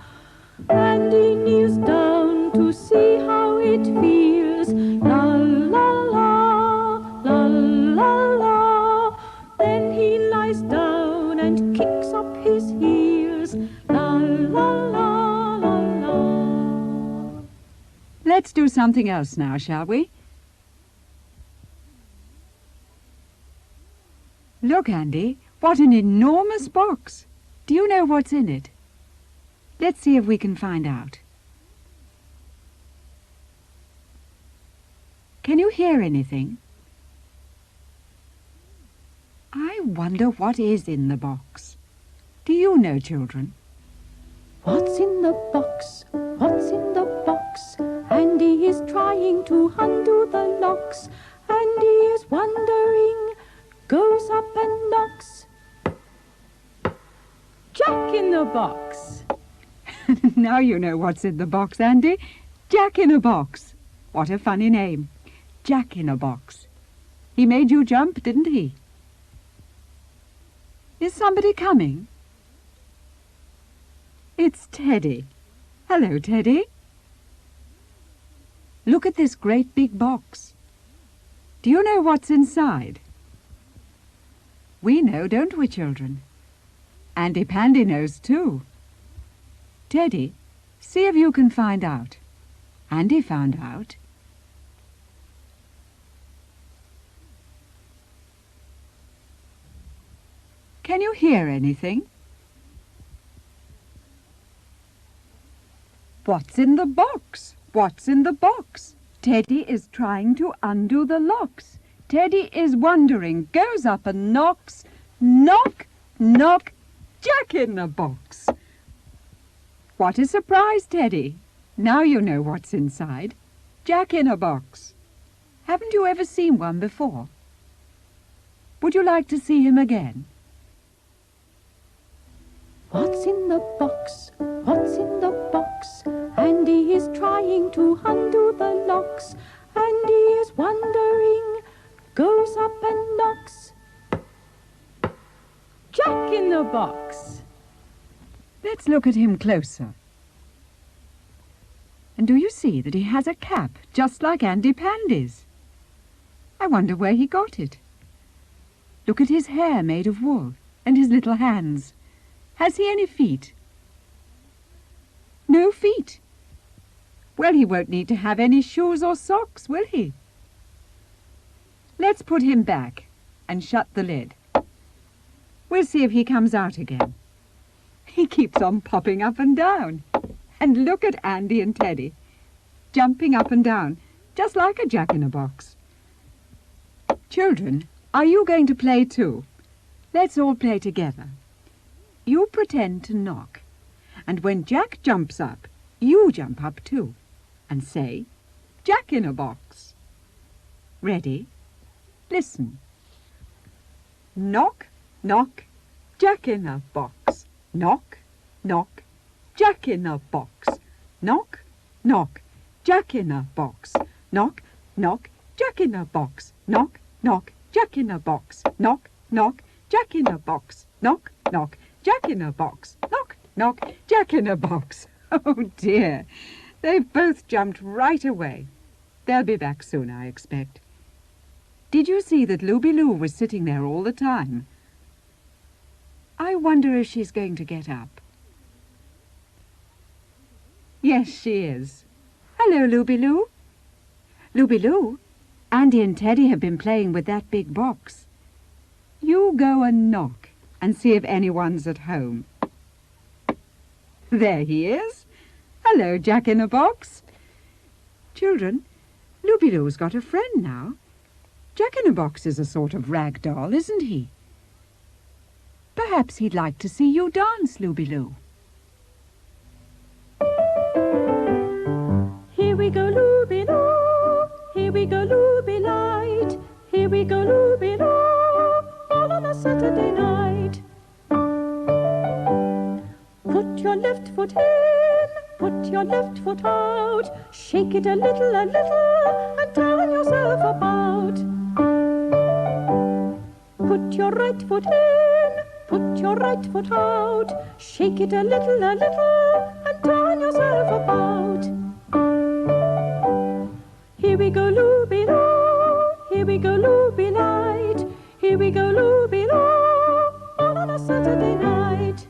Andy kneels down to see how it feels. La la la, la la la. Then he lies down and kicks up his heels. La la la la la. Let's do something else now, shall we? Look, Andy, what an enormous box. Do you know what's in it? Let's see if we can find out. Can you hear anything? I wonder what is in the box. Do you know, children? What's in the box? What's in the box? Andy is trying to undo the locks. Andy is wondering, goes up and knocks. Jack in the box. Now you know what's in the box, Andy. Jack in a box. What a funny name. Jack in a box. He made you jump, didn't he? Is somebody coming? It's Teddy. Hello, Teddy. Look at this great big box. Do you know what's inside? We know, don't we, children? Andy Pandy knows too. Teddy, see if you can find out. Andy found out. Can you hear anything? What's in the box? What's in the box? Teddy is trying to undo the locks. Teddy is wondering, goes up and knocks. Knock, knock, Jack in the box. What a surprise, Teddy. Now you know what's inside. Jack in a box. Haven't you ever seen one before? Would you like to see him again? What's in the box? What's in the box? Andy is trying to undo the locks. Andy is wondering, goes up and knocks. Jack in the box. Let's look at him closer. And do you see that he has a cap just like Andy Pandy's? I wonder where he got it. Look at his hair made of wool and his little hands. Has he any feet? No feet. Well, he won't need to have any shoes or socks, will he? Let's put him back and shut the lid. We'll see if he comes out again. He keeps on popping up and down. And look at Andy and Teddy, jumping up and down, just like a jack-in-a-box. Children, are you going to play too? Let's all play together. You pretend to knock, and when Jack jumps up, you jump up too, and say, Jack-in-a-box. Ready? Listen. Knock, knock, Jack-in-a-box. Knock, knock, Jack-in-a-box. Knock, knock, Jack-in-a-box. Knock, knock, Jack-in-a-box. Knock, knock, Jack-in-a-box. Knock, knock, Jack-in-a-box. Knock, knock, Jack-in-a-box. Knock, knock, Jack-in-a-box. Oh dear, they've both jumped right away. They'll be back soon, I expect. Did you see that Looby Lou was sitting there all the time? I wonder if she's going to get up. Yes, she is. Hello, Looby Lou. Looby Lou, Andy and Teddy have been playing with that big box. You go and knock and see if anyone's at home. There he is. Hello, Jack-in-a-Box. Children, Looby Lou's got a friend now. Jack-in-a-Box is a sort of rag doll, isn't he? Perhaps he'd like to see you dance, Looby Lou. Here we go, Looby Lou. Here we go, Looby Light. Here we go, Looby Lou. All on a Saturday night. Put your left foot in, put your left foot out. Shake it a little, and turn yourself about. Put your right foot in, put your right foot out. Shake it a little, and turn yourself about. Here we go, Looby Lou. Here we go, Looby Light. Here we go, Looby Lou. All on a Saturday night.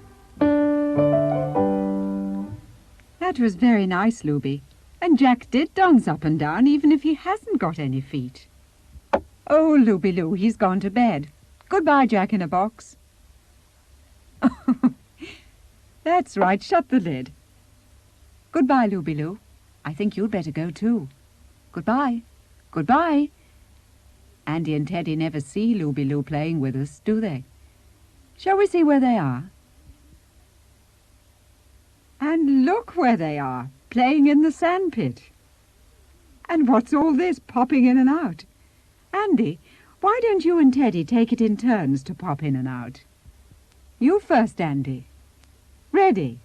That was very nice, Looby. And Jack did dance up and down, even if he hasn't got any feet. Oh, Looby Lou, he's gone to bed. Goodbye, Jack-in-a-Box. That's right, shut the lid. Goodbye, Looby Lou. I think you'd better go too. Goodbye. Goodbye. Andy and Teddy never see Looby Lou playing with us, do they? Shall we see where they are? And look where they are, playing in the sandpit. And what's all this popping in and out? Andy, why don't you and Teddy take it in turns to pop in and out? You first, Andy. Ready?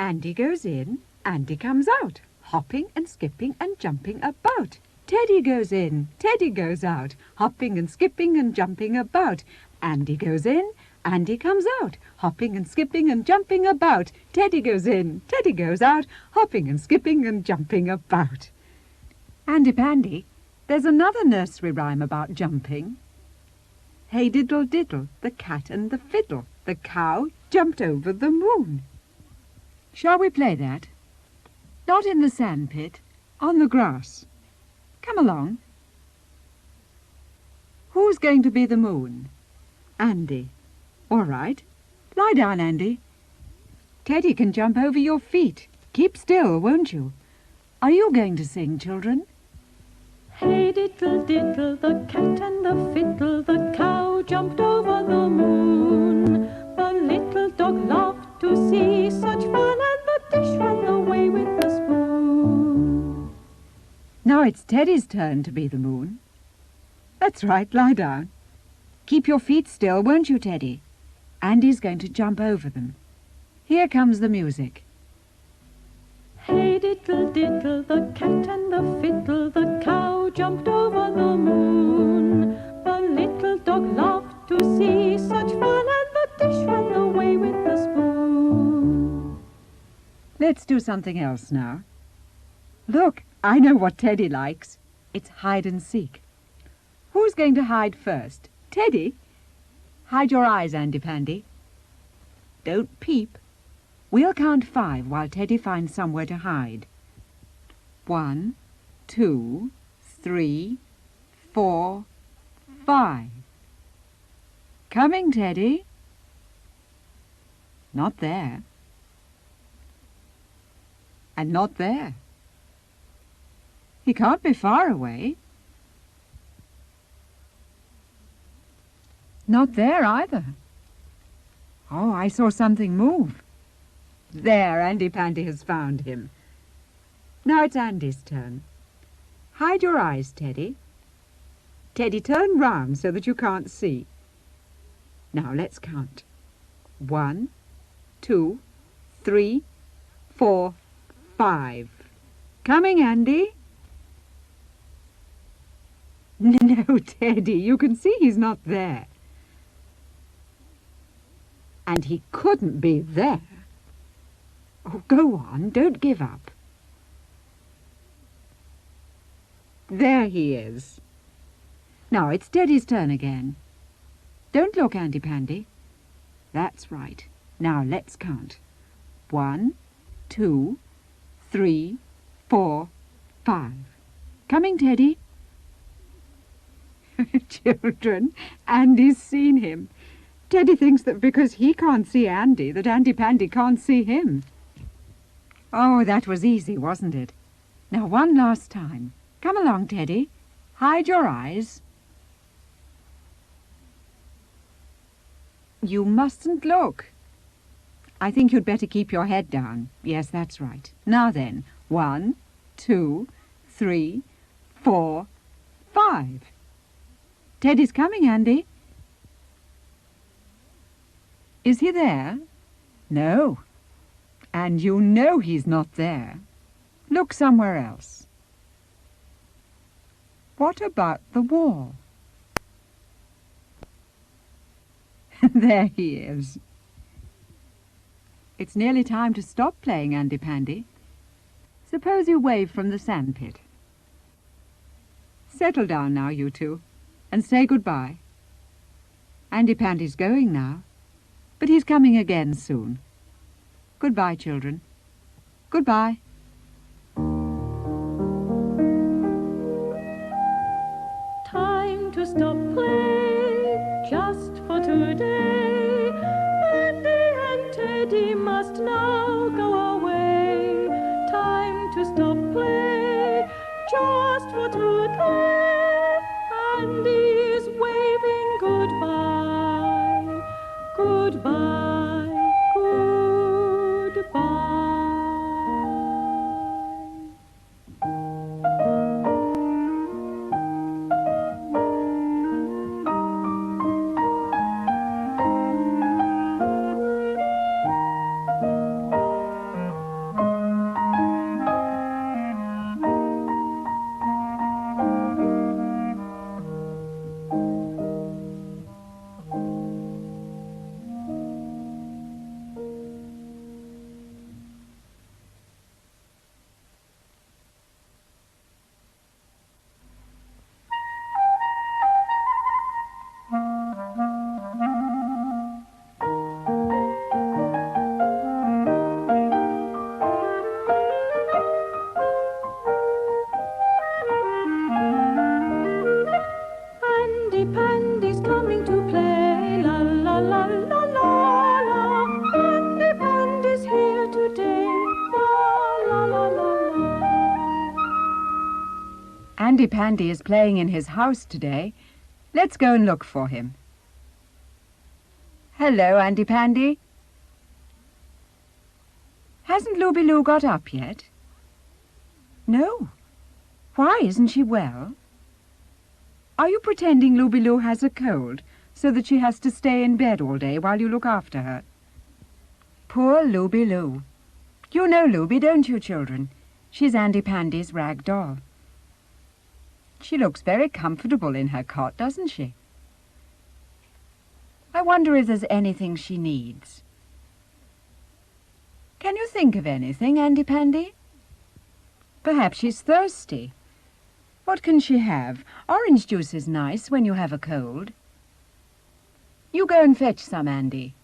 Andy goes in, Andy comes out, hopping and skipping and jumping about. Teddy goes in, Teddy goes out, hopping and skipping and jumping about. Andy goes in, Andy comes out, hopping and skipping and jumping about. Teddy goes in, Teddy goes out, hopping and skipping and jumping about. Andy Pandy, there's another nursery rhyme about jumping. Hey diddle diddle, the cat and the fiddle, the cow jumped over the moon. Shall we play that? Not in the sandpit, on the grass. Come along. Who's going to be the moon? Andy. All right. Lie down, Andy. Teddy can jump over your feet. Keep still, won't you? Are you going to sing, children? Hey diddle diddle, the cat and the fiddle, the cow jumped over the moon. The little dog laughed to see such fun, and the dish ran away with the spoon. Now it's Teddy's turn to be the moon. That's right, lie down. Keep your feet still, won't you, Teddy? Andy's going to jump over them. Here comes the music. Hey diddle diddle, the cat and the fiddle, the cow jumped over the moon. The little dog laughed to see such fun, and the dish ran away with the spoon. Let's do something else now. Look, I know what Teddy likes. It's hide and seek. Who's going to hide first? Teddy? Hide your eyes, Andy Pandy. Don't peep. We'll count 5 while Teddy finds somewhere to hide. 1, 2, 3, 4, 5. Coming, Teddy. Not there. And not there. He can't be far away. Not there either. Oh, I saw something move. There, Andy Pandy has found him. Now it's Andy's turn. Hide your eyes, Teddy. Teddy, turn round so that you can't see. Now let's count. 1, 2, 3, 4, 5. Coming, Andy. No, Teddy, you can see he's not there. And he couldn't be there. Oh, go on, don't give up. There he is. Now it's Teddy's turn again. Don't look, Andy Pandy. That's right. Now let's count. 1, 2, 3, 4, 5. Coming, Teddy. Children, Andy's seen him. Teddy thinks that because he can't see Andy, that Andy Pandy can't see him. Oh, that was easy, wasn't it? Now one last time. Come along, Teddy. Hide your eyes. You mustn't look. I think you'd better keep your head down. Yes, that's right. Now then, 1, 2, 3, 4, 5. Teddy's coming, Andy. Is he there? No. And you know he's not there. Look somewhere else. What about the wall? There he is. It's nearly time to stop playing, Andy Pandy. Suppose you wave from the sandpit. Settle down now, you two, and say goodbye. Andy Pandy's going now, but he's coming again soon. Goodbye, children. Goodbye. Time to stop play, just for today. Andy and Teddy must now go away. Time to stop play, just for today. Andy is waving goodbye, goodbye, goodbye. Andy Pandy is playing in his house today. Let's go and look for him. Hello, Andy Pandy. Hasn't Looby Lou got up yet? No. Why isn't she well? Are you pretending Looby Lou has a cold so that she has to stay in bed all day while you look after her? Poor Looby Lou. You know Looby, don't you, children? She's Andy Pandy's rag doll. She looks very comfortable in her cot, doesn't she? I wonder if there's anything she needs. Can you think of anything, Andy Pandy? Perhaps she's thirsty. What can she have? Orange juice is nice when you have a cold. You go and fetch some, Andy.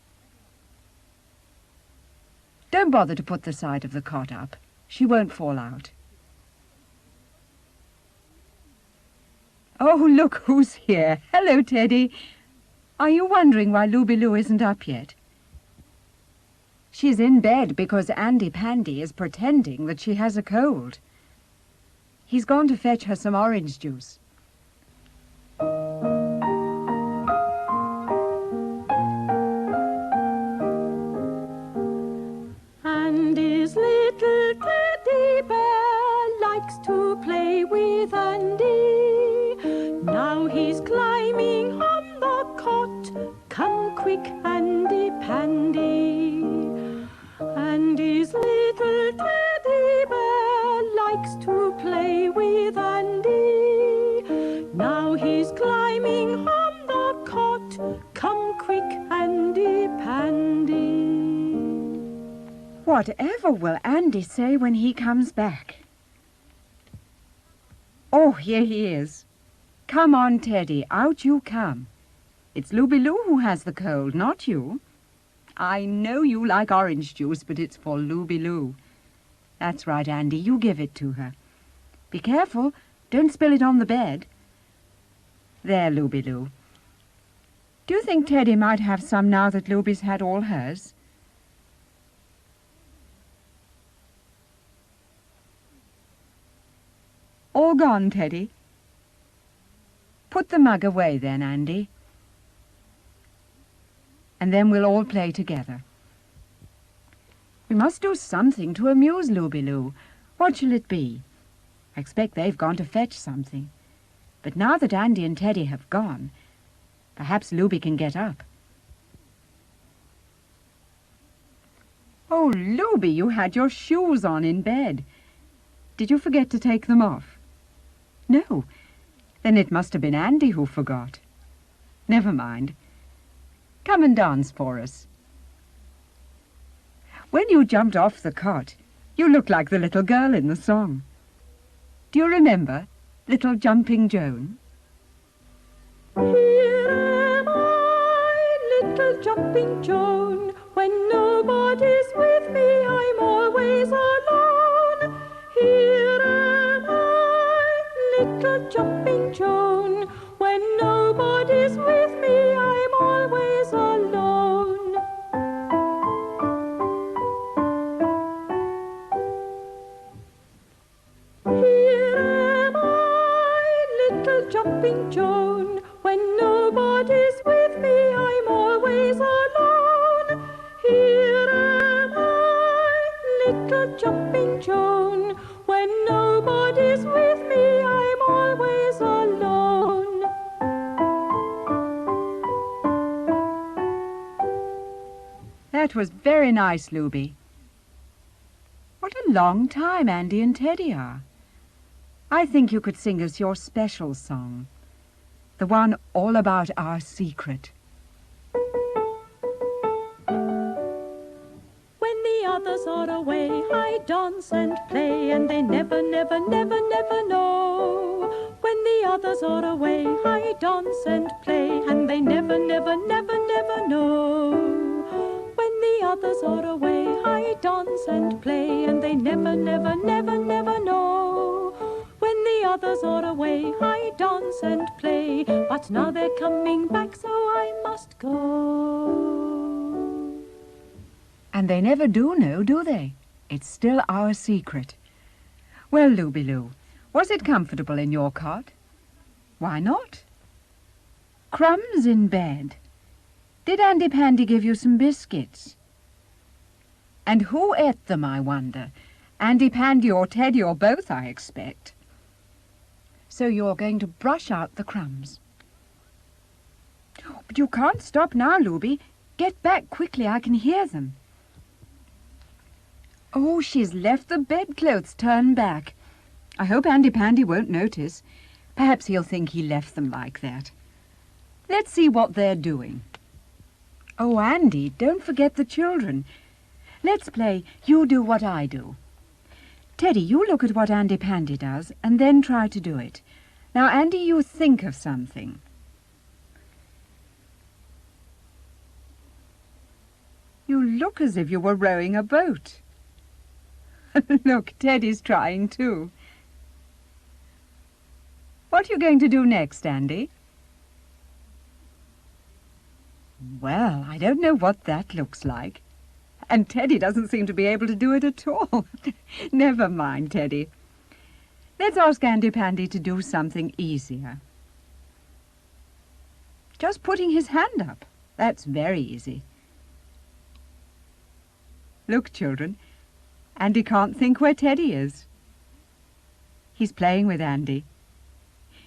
Don't bother to put the side of the cot up. She won't fall out. Oh, look who's here. Hello, Teddy. Are you wondering why Looby Lou isn't up yet? She's in bed because Andy Pandy is pretending that she has a cold. He's gone to fetch her some orange juice. Andy's little teddy bear likes to play with Andy. Now he's climbing on the cot. Come quick, Andy Pandy. Andy's little teddy bear likes to play with Andy. Now he's climbing on the cot. Come quick, Andy Pandy. Whatever will Andy say when he comes back? Oh, here he is. Come on, Teddy, out you come. It's Looby Lou who has the cold, not you. I know you like orange juice, but it's for Looby Lou. That's right, Andy, you give it to her. Be careful, don't spill it on the bed. There, Looby Lou. Do you think Teddy might have some now that Looby's had all hers? All gone, Teddy? Put the mug away then, Andy. And then we'll all play together. We must do something to amuse Looby Lou. What shall it be? I expect they've gone to fetch something. But now that Andy and Teddy have gone, perhaps Looby can get up. Oh, Looby, you had your shoes on in bed. Did you forget to take them off? No. Then it must have been Andy who forgot. Never mind. Come and dance for us. When you jumped off the cot, you looked like the little girl in the song. Do you remember, Little Jumping Joan? Here am I, little jumping Joan. When nobody's with me, I'm always alone. Here am I, little jumping Joan. When nobody's with me, I'm always alone. Here am I, little jumping Joan. When nobody's with me, I'm always alone. Here am I, little jumping Joan. When nobody's with me, I'm always alone. That was very nice, Looby. What a long time Andy and Teddy are. I think you could sing us your special song, the one all about our secret. When the others are away, I dance and play, and they never, never, never, never know. When the others are away, I dance and play, and they never, never, never, never know. When the others are away, I dance and play, and they never, never, never, never know. When the others are away, I dance and play, but now they're coming back, so I must go. And they never do know, do they? It's still our secret. Well, Looby Lou, was it comfortable in your cot? Why not? Crumbs in bed. Did Andy Pandy give you some biscuits? And who ate them, I wonder? Andy Pandy or Teddy or both, I expect. So you're going to brush out the crumbs. But you can't stop now, Looby. Get back quickly, I can hear them. Oh, she's left the bedclothes turned back. I hope Andy Pandy won't notice. Perhaps he'll think he left them like that. Let's see what they're doing. Oh, Andy, don't forget the children. Let's play You Do What I Do. Teddy, you look at what Andy Pandy does and then try to do it. Now, Andy, you think of something. You look as if you were rowing a boat. Look, Teddy's trying too. What are you going to do next, Andy? Well, I don't know what that looks like. And Teddy doesn't seem to be able to do it at all. Never mind, Teddy. Let's ask Andy Pandy to do something easier. Just putting his hand up. That's very easy. Look, children, Andy can't think where Teddy is. He's playing with Andy.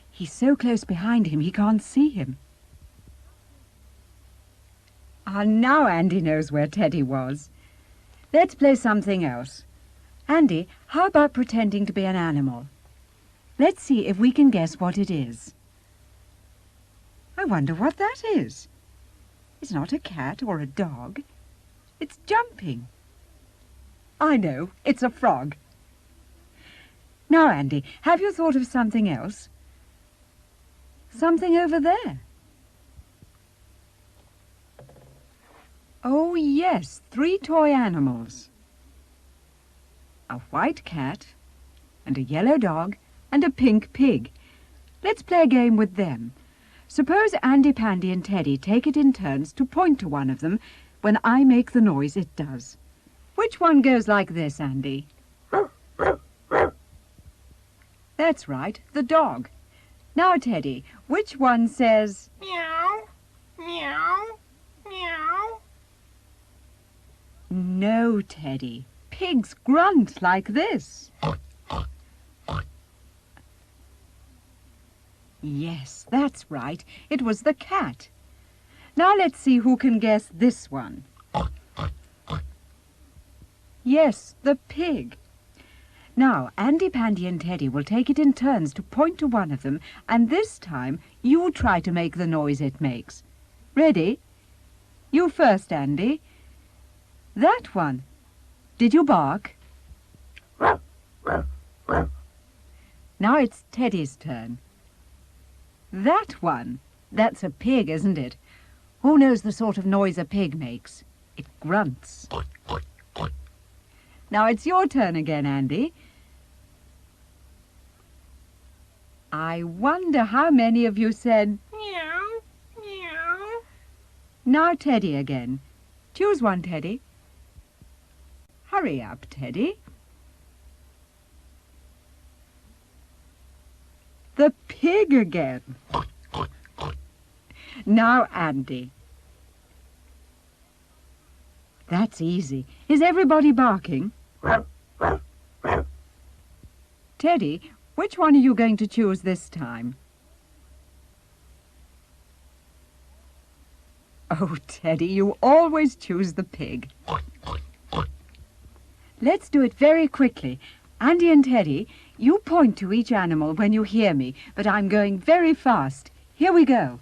He's so close behind him he can't see him. Ah, now Andy knows where Teddy was. Let's play something else. Andy, how about pretending to be an animal? Let's see if we can guess what it is. I wonder what that is. It's not a cat or a dog. It's jumping. I know, it's a frog. Now, Andy, have you thought of something else? Something over there. Oh, yes, 3 toy animals. A white cat, and a yellow dog, and a pink pig. Let's play a game with them. Suppose Andy, Pandy and Teddy take it in turns to point to one of them when I make the noise it does. Which one goes like this, Andy? That's right, the dog. Now, Teddy, which one says... Meow, meow, meow. No, Teddy. Pigs grunt like this. Yes, that's right. It was the cat. Now let's see who can guess this one. Yes, the pig. Now, Andy, Pandy and Teddy will take it in turns to point to one of them, and this time you try to make the noise it makes. Ready? You first, Andy. That one. Did you bark? Now it's Teddy's turn. That one. That's a pig, isn't it? Who knows the sort of noise a pig makes? It grunts. Now it's your turn again, Andy. I wonder how many of you said... Meow, meow. Now Teddy again. Choose one, Teddy. Hurry up, Teddy. The pig again. Now, Andy. That's easy. Is everybody barking? Teddy, which one are you going to choose this time? Oh, Teddy, you always choose the pig. Let's do it very quickly. Andy and Teddy, you point to each animal when you hear me, but I'm going very fast. Here we go.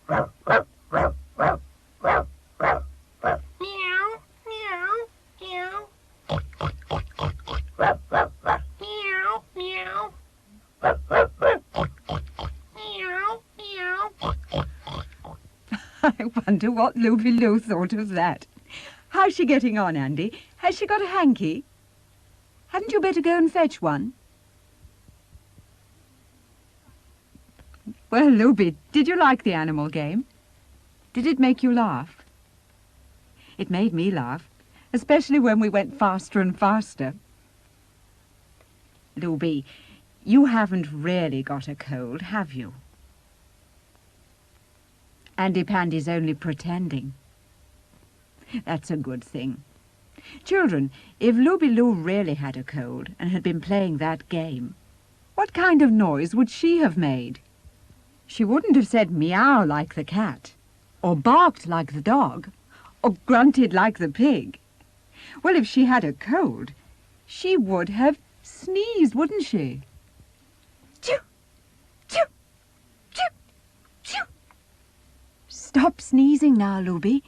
Meow, meow, meow. Meow, meow. Meow, meow. I wonder what Looby Lou thought of that. How's she getting on, Andy? Has she got a hanky? Hadn't you better go and fetch one? Well, Looby, did you like the animal game? Did it make you laugh? It made me laugh, especially when we went faster and faster. Looby, you haven't really got a cold, have you? Andy Pandy's only pretending. That's a good thing. Children, if Looby Lou really had a cold and had been playing that game, what kind of noise would she have made? She wouldn't have said meow like the cat, or barked like the dog, or grunted like the pig. Well, if she had a cold, she would have sneezed, wouldn't she? Choo! Choo! Choo! Choo! Stop sneezing now, Looby,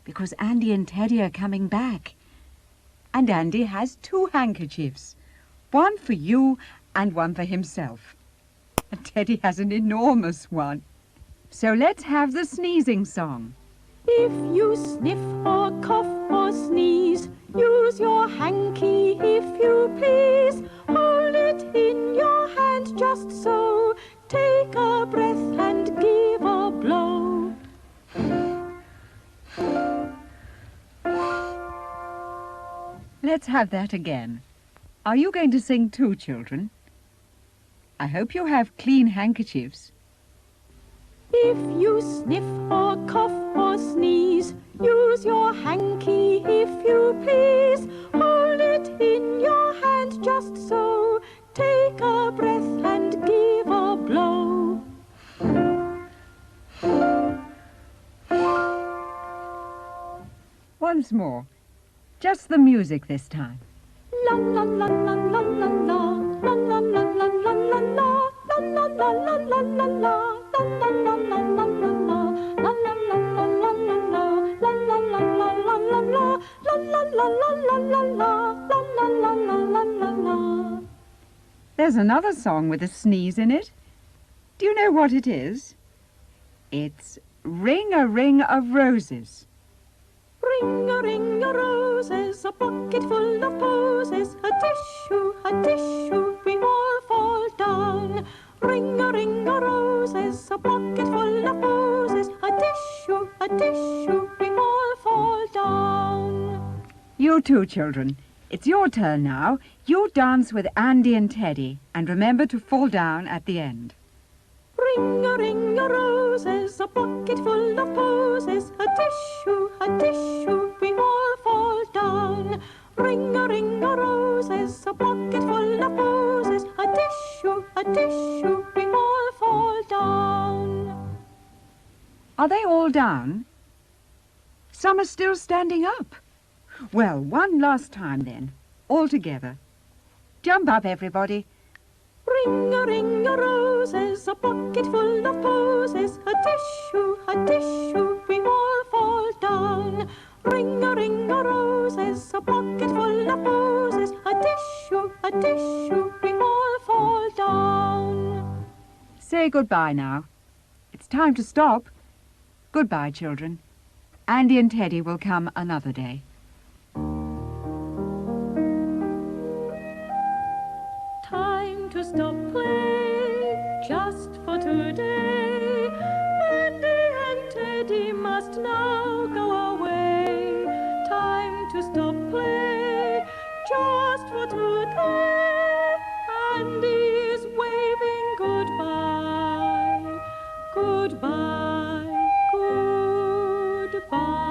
because Andy and Teddy are coming back. And Andy has 2 handkerchiefs, one for you and one for himself. And Teddy has an enormous one. So let's have the sneezing song. If you sniff or cough or sneeze, use your hanky if you please. Hold it in your hand just so. Take a breath and give a blow. Let's have that again. Are you going to sing too, children? I hope you have clean handkerchiefs. If you sniff or cough or sneeze, use your hanky if you please. Hold it in your hand just so. Take a breath and give a blow. Once more. Just the music this time. La la la la la la la la la la la la la la la la la la la. There's another song with a sneeze in it. Do you know what it is? It's Ring a Ring of Roses. Ring a roses, a bucket full of posies, a tissue, we all fall down. Ring a roses, a bucket full of posies, a tissue, we all fall down. You too, children. It's your turn now. You dance with Andy and Teddy, and remember to fall down at the end. Ring a roses, a bucket full of posies, a tissue, we all fall down. Ring a roses, a bucket full of posies, a tissue, we all fall down. Are they all down? Some are still standing up. Well, one last time then, all together. Jump up, everybody. Ring a roses, a bucket full of posies, a tissue, we all fall down. Ring a roses, a bucket full of posies, a tissue, we all fall down. Say goodbye now. It's time to stop. Goodbye, children. Andy and Teddy will come another day. Time to stop play, just for today. Andy and Teddy must now go away. Time to stop play, just for today. Andy is waving goodbye, goodbye, goodbye.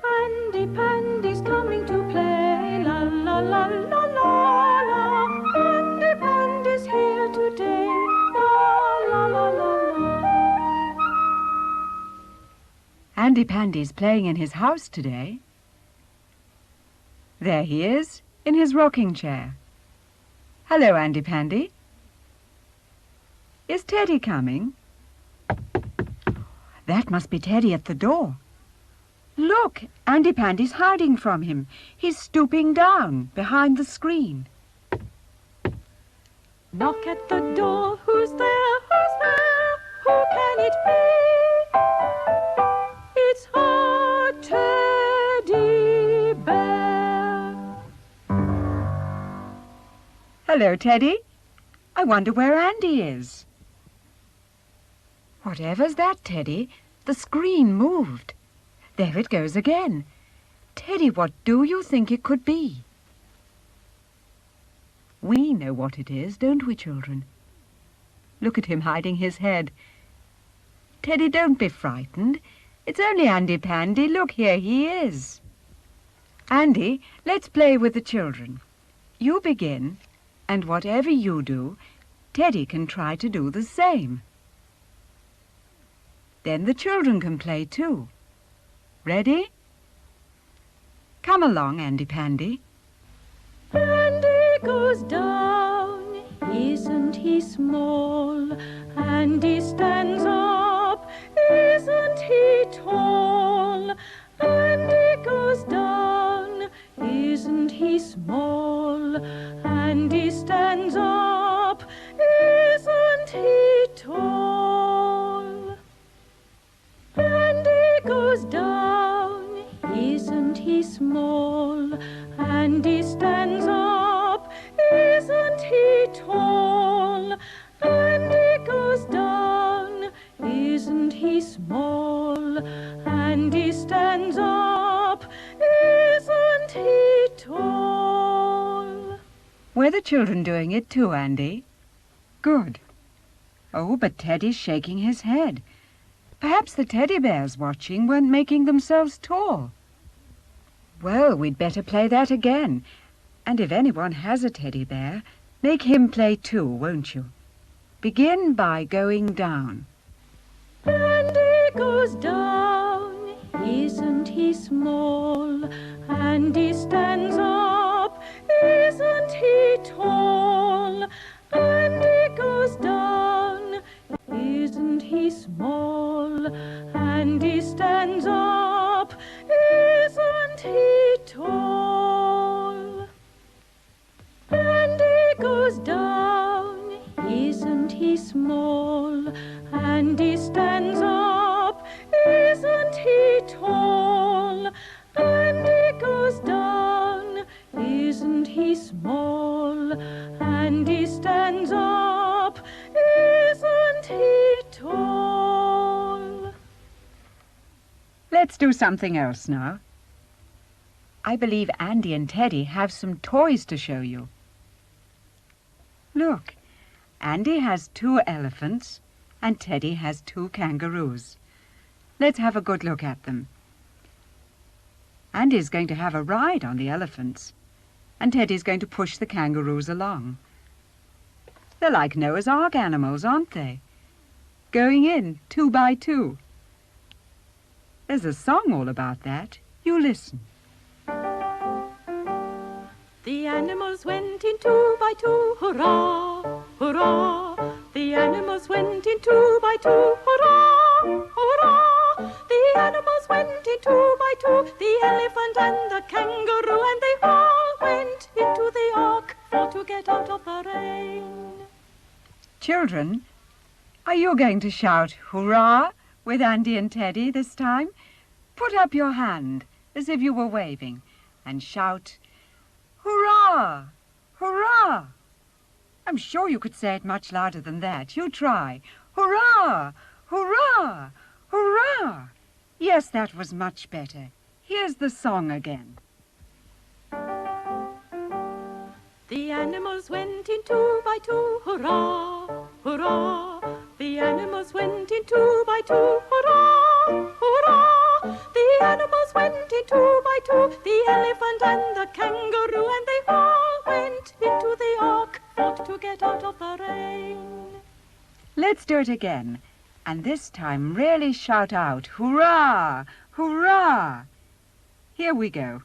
Andy Pandy's coming to play, la la la la la la. Andy Pandy's here today, la la la la la. Andy Pandy's playing in his house today. There he is, in his rocking chair. Hello, Andy Pandy. Is Teddy coming? That must be Teddy at the door. Look, Andy Pandy's hiding from him. He's stooping down behind the screen. Knock at the door, who's there, who's there? Who can it be? It's our teddy bear. Hello, Teddy. I wonder where Andy is. Whatever's that, Teddy? The screen moved. There it goes again. Teddy, what do you think it could be? We know what it is, don't we, children? Look at him hiding his head. Teddy, don't be frightened. It's only Andy Pandy. Look, here he is. Andy, let's play with the children. You begin, and whatever you do, Teddy can try to do the same. Then the children can play too. Ready? Come along, Andy Pandy. Andy goes down, isn't he small? Andy stands up, isn't he tall? Andy goes down, isn't he small? Andy stands up, isn't he tall? Andy goes down, isn't he small? Andy stands up, isn't he tall? Andy goes down, isn't he small? Andy stands up, isn't he tall? Were the children doing it too, Andy? Good. Oh, but Teddy's shaking his head. Perhaps the teddy bears watching weren't making themselves tall. Well, we'd better play that again. And if anyone has a teddy bear, make him play too, won't you? Begin by going down. Andy goes down, isn't he small? Andy stands up, isn't he tall? Andy goes down, isn't he small? Andy stands up, isn't he tall? Andy goes down, isn't he small? Andy stands up, isn't he tall? Andy goes down, isn't he small? Andy stands up, isn't he tall? Let's do something else now. I believe Andy and Teddy have some toys to show you. Look, Andy has 2 elephants and Teddy has 2 kangaroos. Let's have a good look at them. Andy's going to have a ride on the elephants, and Teddy's going to push the kangaroos along. They're like Noah's Ark animals, aren't they? Going in 2 by 2. There's a song all about that. You listen. The animals went in 2 by 2, hurrah, hurrah. The animals went in 2 by 2, hurrah, hurrah. The animals went in 2 by 2, the elephant and the kangaroo, and they all went into the ark for to get out of the rain. Children, are you going to shout hurrah with Andy and Teddy this time? Put up your hand as if you were waving and shout hurrah, hurrah. I'm sure you could say it much louder than that. You try. Hurrah, hurrah, hurrah. Yes, that was much better. Here's the song again. The animals went in 2 by 2, hurrah, hurrah. The animals went in 2 by 2, hurrah, hurrah. The animals went in 2 by 2, the elephant and the kangaroo, and they all went into the ark for to get out of the rain. Let's do it again. And this time really shout out, hurrah, hurrah. Here we go.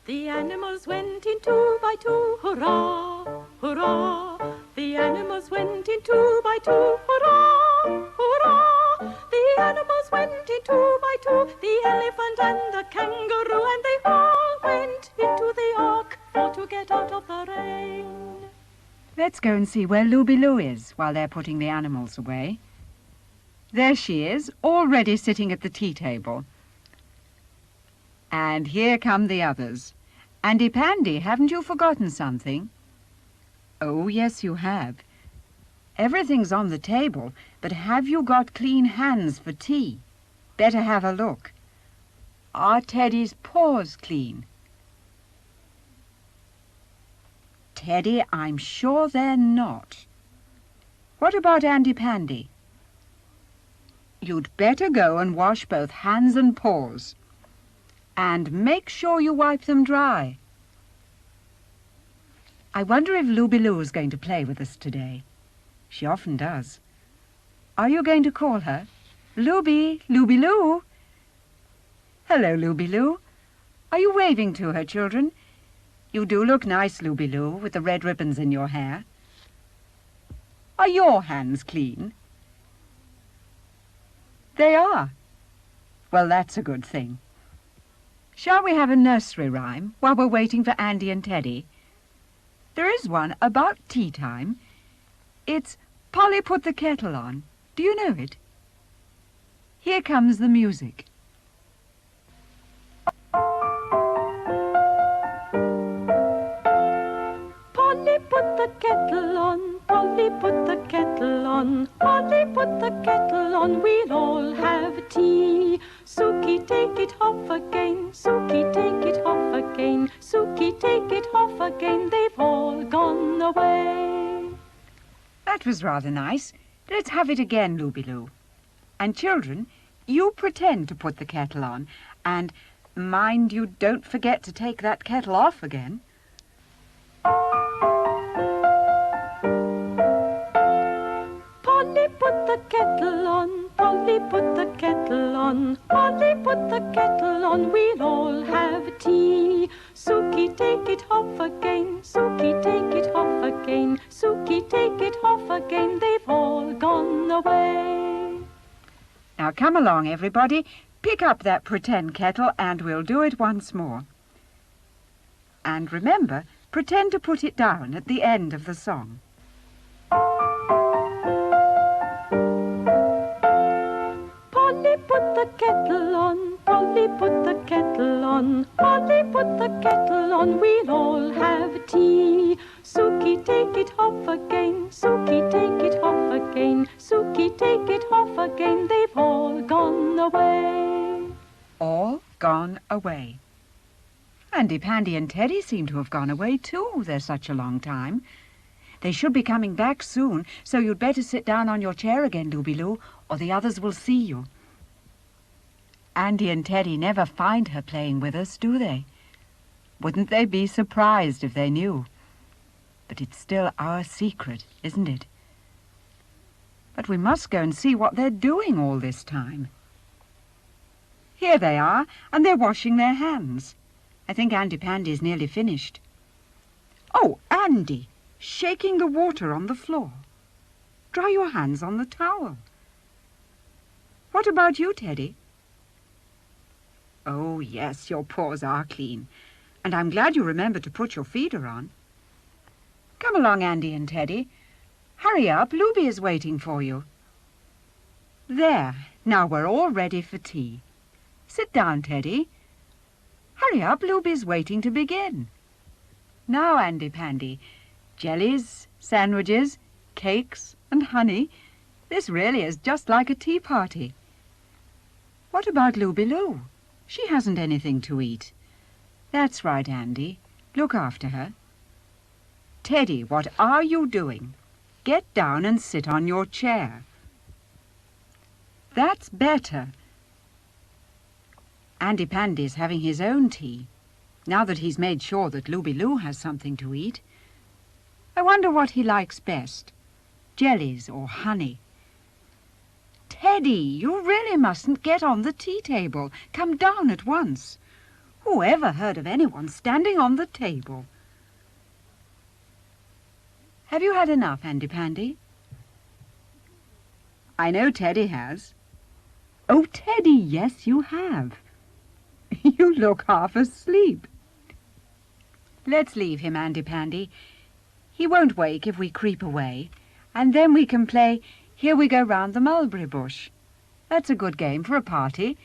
The animals went in 2 by 2, hurrah, hurrah. The animals went in 2 by 2, hurrah, hurrah. The animals went in 2 by 2, the elephant and the kangaroo, and they all went into the ark for to get out of the rain. Let's go and see where Looby Lou is while they're putting the animals away. There she is, already sitting at the tea table. And here come the others. Andy Pandy, haven't you forgotten something? Oh, yes, you have. Everything's on the table, but have you got clean hands for tea? Better have a look. Are Teddy's paws clean? Teddy, I'm sure they're not. What about Andy Pandy? You'd better go and wash both hands and paws. And make sure you wipe them dry. I wonder if Looby Lou is going to play with us today. She often does. Are you going to call her? Looby, Looby Lou. Hello, Looby Lou. Are you waving to her, children? You do look nice, Looby Lou, with the red ribbons in your hair. Are your hands clean? They are. Well, that's a good thing. Shall we have a nursery rhyme while we're waiting for Andy and Teddy? There is one about tea time. It's Polly Put the Kettle On. Do you know it? Here comes the music. Polly put the kettle on, Polly put the kettle on, Polly put the kettle on, we'll all have tea. Sookie, take it off again, Sookie, take it off again, That was rather nice. Let's have it again, Looby Lou. And children, you pretend to put the kettle on, and mind you don't forget to take that kettle off again. Polly put the kettle on, Polly put the kettle on, Polly put the kettle on, we'll all have tea. Suki, take it off again, Suki, take it off again, Suki, take it off again, they've all gone away. Now come along, everybody. Pick up that pretend kettle and we'll do it once more. And remember, pretend to put it down at the end of the song. Polly put the kettle on, Polly put the kettle on, Polly put the kettle on, we'll all have tea. Suki, take it off again, Suki, take it off again, Suki, take it off again, they've all gone away. All gone away. Andy Pandy and Teddy seem to have gone away too. They're such a long time. They should be coming back soon, so you'd better sit down on your chair again, Looby Lou, or the others will see you. Andy and Teddy never find her playing with us, do they? Wouldn't they be surprised if they knew? But it's still our secret, isn't it? But we must go and see what they're doing all this time. Here they are, and they're washing their hands. I think Andy Pandy's nearly finished. Oh, Andy, shaking the water on the floor. Dry your hands on the towel. What about you, Teddy? Oh, yes, your paws are clean. And I'm glad you remembered to put your feeder on. Come along, Andy and Teddy. Hurry up, Looby is waiting for you. There, now we're all ready for tea. Sit down, Teddy. Hurry up, Looby's waiting to begin. Now, Andy Pandy, jellies, sandwiches, cakes and honey. This really is just like a tea party. What about Looby Lou? She hasn't anything to eat. That's right, Andy. Look after her. Teddy, what are you doing? Get down and sit on your chair. That's better. Andy Pandy's having his own tea, now that he's made sure that Looby Lou has something to eat. I wonder what he likes best, jellies or honey. Teddy, you really mustn't get on the tea table. Come down at once. Who ever heard of anyone standing on the table? Have you had enough, Andy Pandy? I know Teddy has. Oh, Teddy, yes, you have. You look half asleep. Let's leave him, Andy Pandy. He won't wake if we creep away, and then we can play Here We Go Round the Mulberry Bush. That's a good game for a party.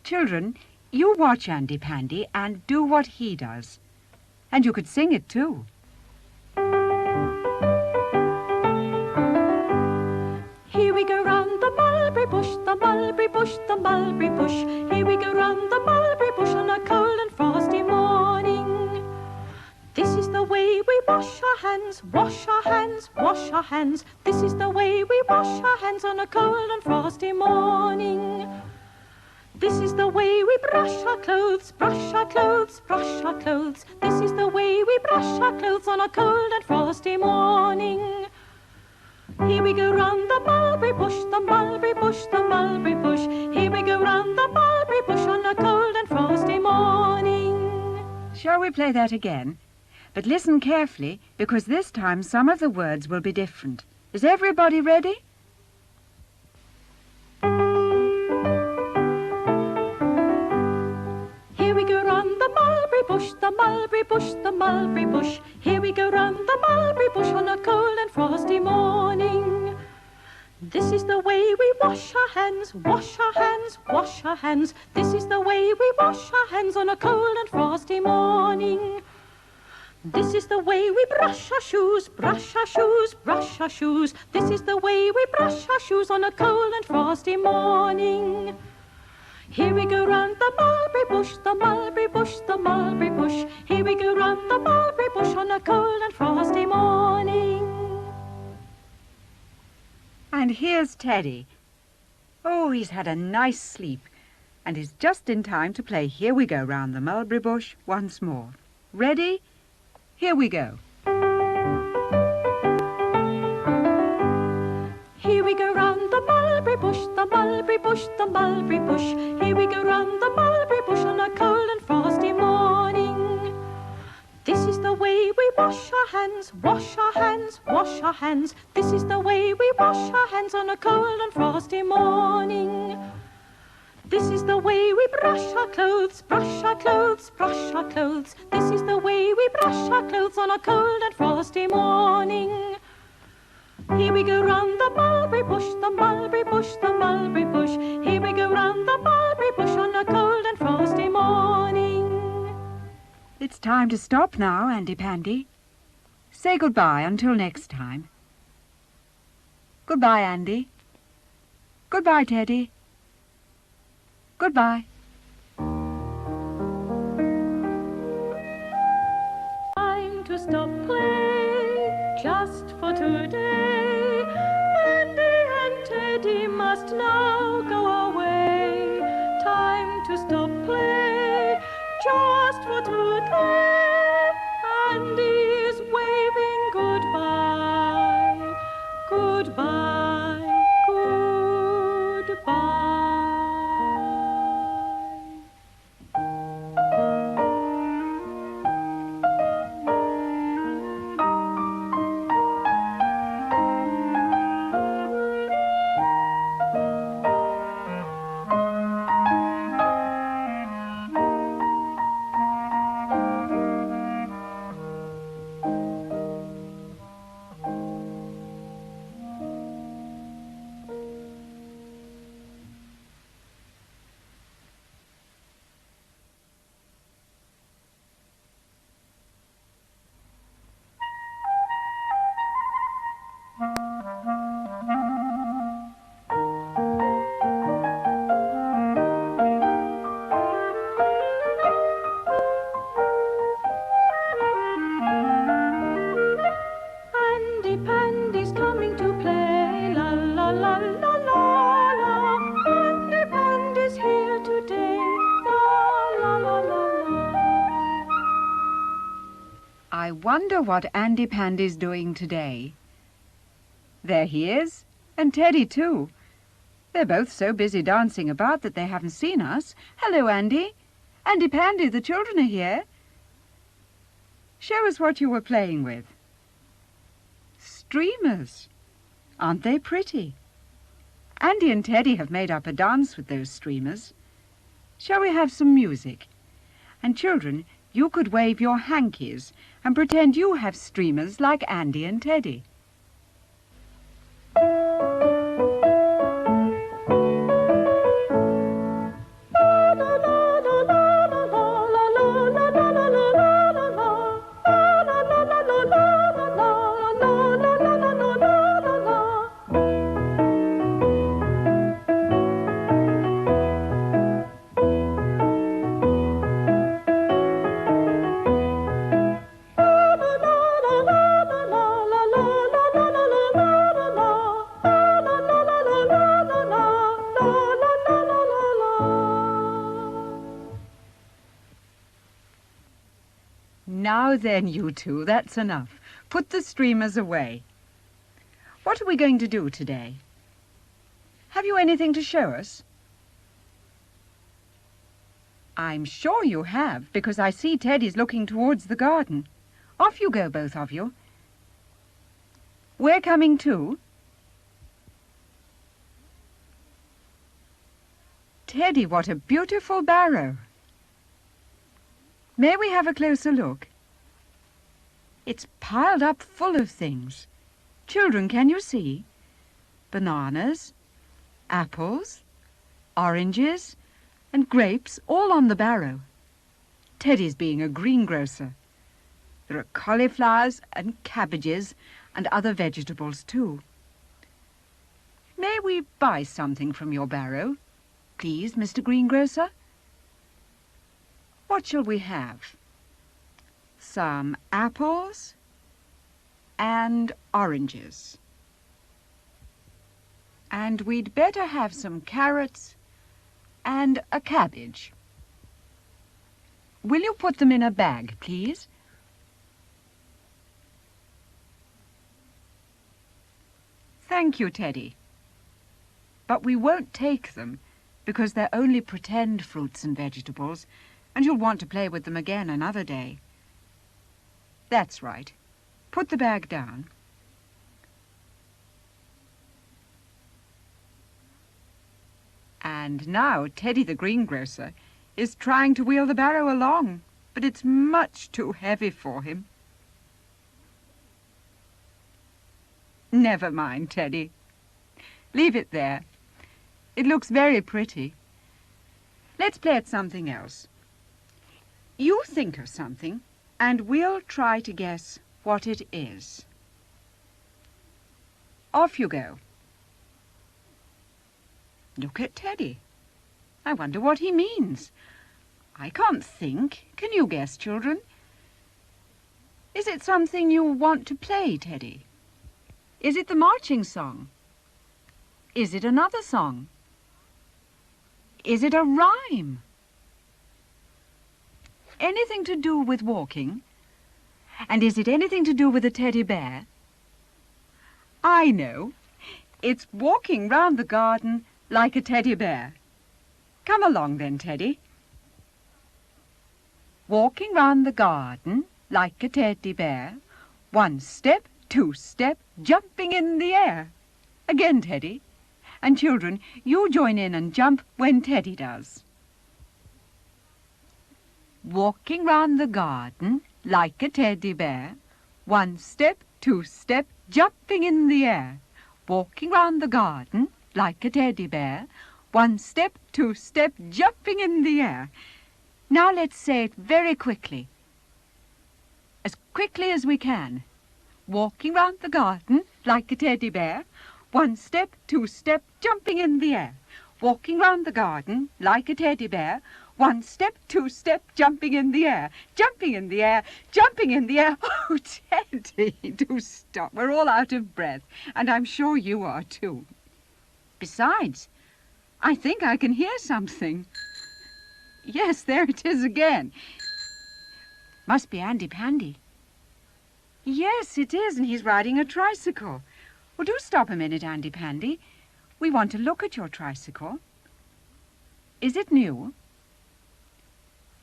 Children, you watch Andy Pandy and do what he does. And you could sing it too. Here we go round the mulberry bush, the mulberry bush, the mulberry bush. Here we go round the mulberry bush on a cold and frosty morning. This is the way we wash our hands, wash our hands, wash our hands. This is the way we wash our hands on a cold and frosty morning. This is the way we brush our clothes, brush our clothes, brush our clothes. This is the way we brush our clothes on a cold and frosty morning. Here we go round the mulberry bush, the mulberry bush, the mulberry bush. Here we go round the mulberry bush on a cold and frosty morning. Shall we play that again? But listen carefully, because this time some of the words will be different. Is everybody ready? Here we go round the mulberry bush, the mulberry bush, the mulberry bush. Here we go round the mulberry bush on a cold and frosty morning. This is the way we wash our hands, wash our hands, wash our hands. This is the way we wash our hands on a cold and frosty morning. This is the way we brush our shoes, brush our shoes, brush our shoes. This is the way we brush our shoes on a cold and frosty morning. Here we go round the mulberry bush, the mulberry bush, the mulberry bush. Here we go round the mulberry bush on a cold and frosty morning. And here's Teddy. Oh, he's had a nice sleep and is just in time to play Here We Go Round the Mulberry Bush once more. Ready? Here we go. Here we go round the mulberry bush, the mulberry bush, the mulberry bush. Here we go round the mulberry bush on a cold and frosty morning. This is the way we wash our hands, wash our hands, wash our hands. This is the way we wash our hands on a cold and frosty morning. This is the way we brush our clothes, brush our clothes, brush our clothes. This is the way we brush our clothes on a cold and frosty morning. Here we go round the mulberry bush, the mulberry bush, the mulberry bush. Here we go round the mulberry bush on a cold and frosty morning. It's time to stop now, Andy Pandy. Say goodbye until next time. Goodbye, Andy. Goodbye, Teddy. Goodbye. Time to stop play, just for today. Andy and Teddy must now go away. Time to stop play, just for today. Andy is waving goodbye, goodbye, goodbye. Andy Pandy's coming to play, la la la la la la. Andy Pandy's here today, la la la la la. I wonder what Andy Pandy's doing today. There he is, and Teddy too. They're both so busy dancing about that they haven't seen us. Hello, Andy. Andy Pandy, the children are here. Show us what you were playing with. Streamers. Aren't they pretty? Andy and Teddy have made up a dance with those streamers. Shall we have some music? And children, you could wave your hankies and pretend you have streamers like Andy and Teddy. Now then, you two, that's enough. Put the streamers away. What are we going to do today? Have you anything to show us? I'm sure you have, because I see Teddy's looking towards the garden. Off you go, both of you. We're coming too. Teddy, what a beautiful barrow. May we have a closer look? It's piled up full of things. Children, can you see? Bananas, apples, oranges, and grapes all on the barrow. Teddy's being a greengrocer. There are cauliflowers and cabbages and other vegetables too. May we buy something from your barrow, please, Mr. Greengrocer? What shall we have? Some apples and oranges. And we'd better have some carrots and a cabbage. Will you put them in a bag, please? Thank you, Teddy. But we won't take them because they're only pretend fruits and vegetables, and you'll want to play with them again another day. That's right. Put the bag down. And now Teddy the greengrocer is trying to wheel the barrow along, but it's much too heavy for him. Never mind, Teddy. Leave it there. It looks very pretty. Let's play at something else. You think of something, and we'll try to guess what it is. Off you go. Look at Teddy. I wonder what he means. I can't think. Can you guess, children? Is it something you want to play, Teddy? Is it the marching song? Is it another song? Is it a rhyme? Anything to do with walking? And is it anything to do with a teddy bear? I know. It's walking round the garden like a teddy bear. Come along then, Teddy. Walking round the garden like a teddy bear. 1 step, 2 step, jumping in the air. Again, Teddy. And children, you join in and jump when Teddy does. Walking round the garden like a teddy bear. 1 step, 2 step, jumping in the air. Walking round the garden like a teddy bear. 1 step, 2 step, jumping in the air. Now let's say it very quickly. As quickly as we can. Walking round the garden like a teddy bear. 1 step, 2 step, jumping in the air. Walking round the garden like a teddy bear. 1 step, 2 step, jumping in the air. Jumping in the air, jumping in the air. Oh, Teddy, do stop. We're all out of breath, and I'm sure you are too. Besides, I think I can hear something. Yes, there it is again. Must be Andy Pandy. Yes, it is, and he's riding a tricycle. Well, do stop a minute, Andy Pandy. We want to look at your tricycle. Is it new?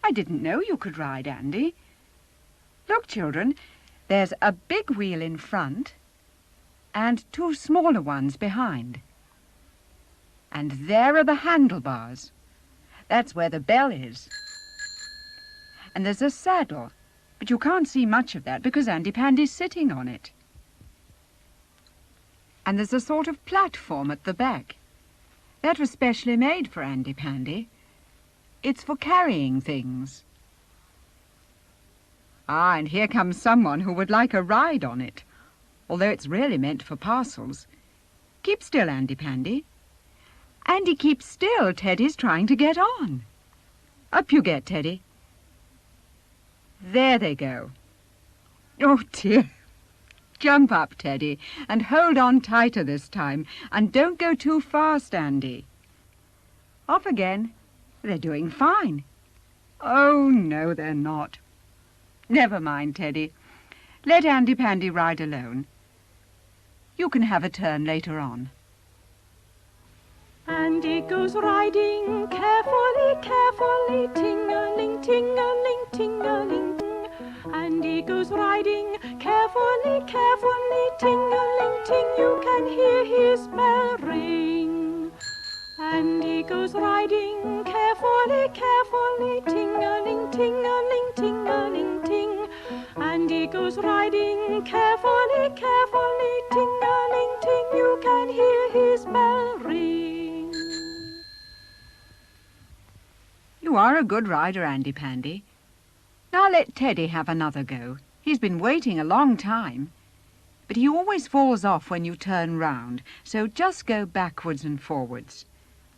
I didn't know you could ride, Andy. Look, children, there's a big wheel in front and 2 smaller ones behind. And there are the handlebars. That's where the bell is. And there's a saddle, but you can't see much of that because Andy Pandy's sitting on it. And there's a sort of platform at the back. That was specially made for Andy Pandy. It's for carrying things. Ah, and here comes someone who would like a ride on it, although it's really meant for parcels. Keep still, Andy Pandy. Andy, keep still. Teddy's trying to get on. Up you get, Teddy. There they go. Oh, dear. Jump up, Teddy, and hold on tighter this time, and don't go too fast, Andy. Off again. They're doing fine. Oh, no, they're not. Never mind, Teddy. Let Andy Pandy ride alone. You can have a turn later on. Andy goes riding carefully, carefully, ting-a-ling, ting-a-ling, ting-a-ling, ting. Andy goes riding carefully, carefully, ting-a-ling, ting. You can hear his bell ring. Andy goes riding carefully, carefully, ting-a-ling, ting-a-ling, ting-a-ling, ting. Andy goes riding carefully, carefully, ting-a-ling, ting. You can hear his bell ring. You are a good rider, Andy Pandy. Now let Teddy have another go. He's been waiting a long time. But he always falls off when you turn round, so just go backwards and forwards.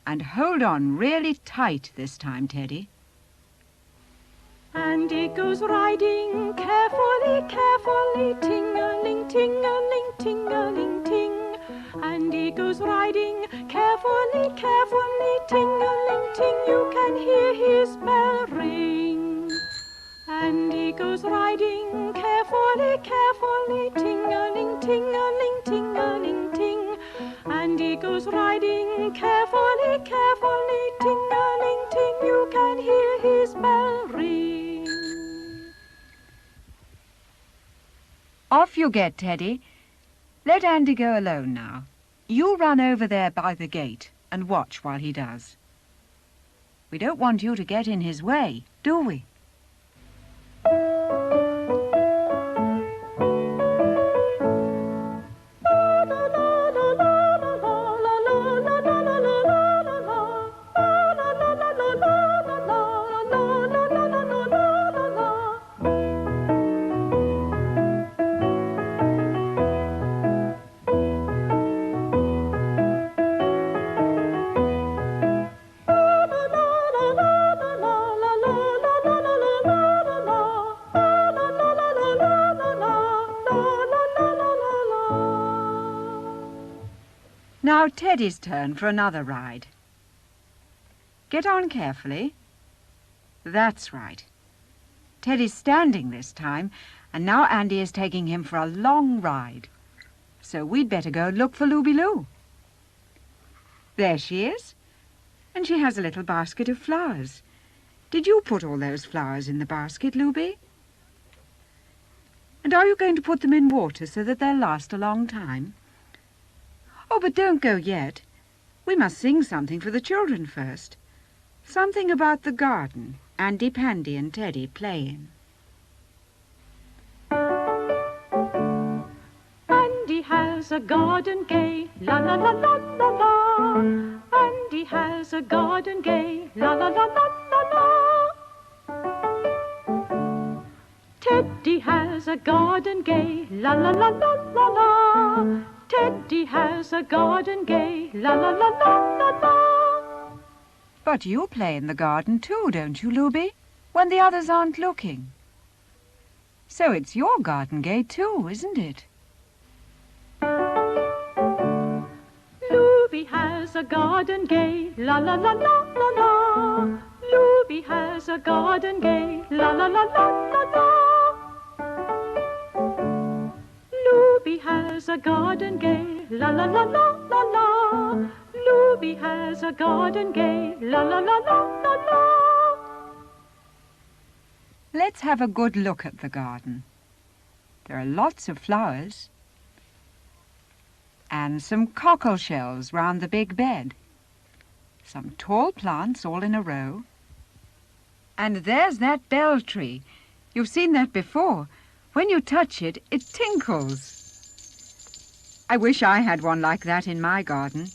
And hold on really tight this time, Teddy. Andy goes riding carefully, carefully, ting-a-ling, ting-a-ling, ting-a-ling, ting. Andy goes riding carefully, carefully, ting-a-ling-ting, you can hear his bell ring. Andy goes riding carefully, carefully, ting-a-ling, ting-a-ling, ting-a-ling-ting. Andy goes riding carefully, carefully, ting-a-ling-ting, you can hear his bell ring. Off you get, Teddy. Let Andy go alone now. You run over there by the gate and watch while he does. We don't want you to get in his way, do we? Now Teddy's turn for another ride. Get on carefully. That's right. Teddy's standing this time, and now Andy is taking him for a long ride. So we'd better go look for Looby Lou. There she is, and she has a little basket of flowers. Did you put all those flowers in the basket, Looby? And are you going to put them in water so that they'll last a long time? Oh, but don't go yet. We must sing something for the children first. Something about the garden Andy Pandy and Teddy play in. Andy has a garden gay, la la la la la la. Andy has a garden gay, la la la la la la. Teddy has a garden gay, la la la la la la. Teddy has a garden gay, la la la la la la. But you play in the garden too, don't you, Looby? When the others aren't looking. So it's your garden gay too, isn't it? Looby has a garden gay, la la la la la la. Looby has a garden gay, la la la la la la. Looby has a garden gay, la la la la la la. Looby has a garden gay, la la la la la la. Let's have a good look at the garden. There are lots of flowers and some cockle shells round the big bed. Some tall plants all in a row. And there's that bell tree. You've seen that before. When you touch it, it tinkles. I wish I had one like that in my garden,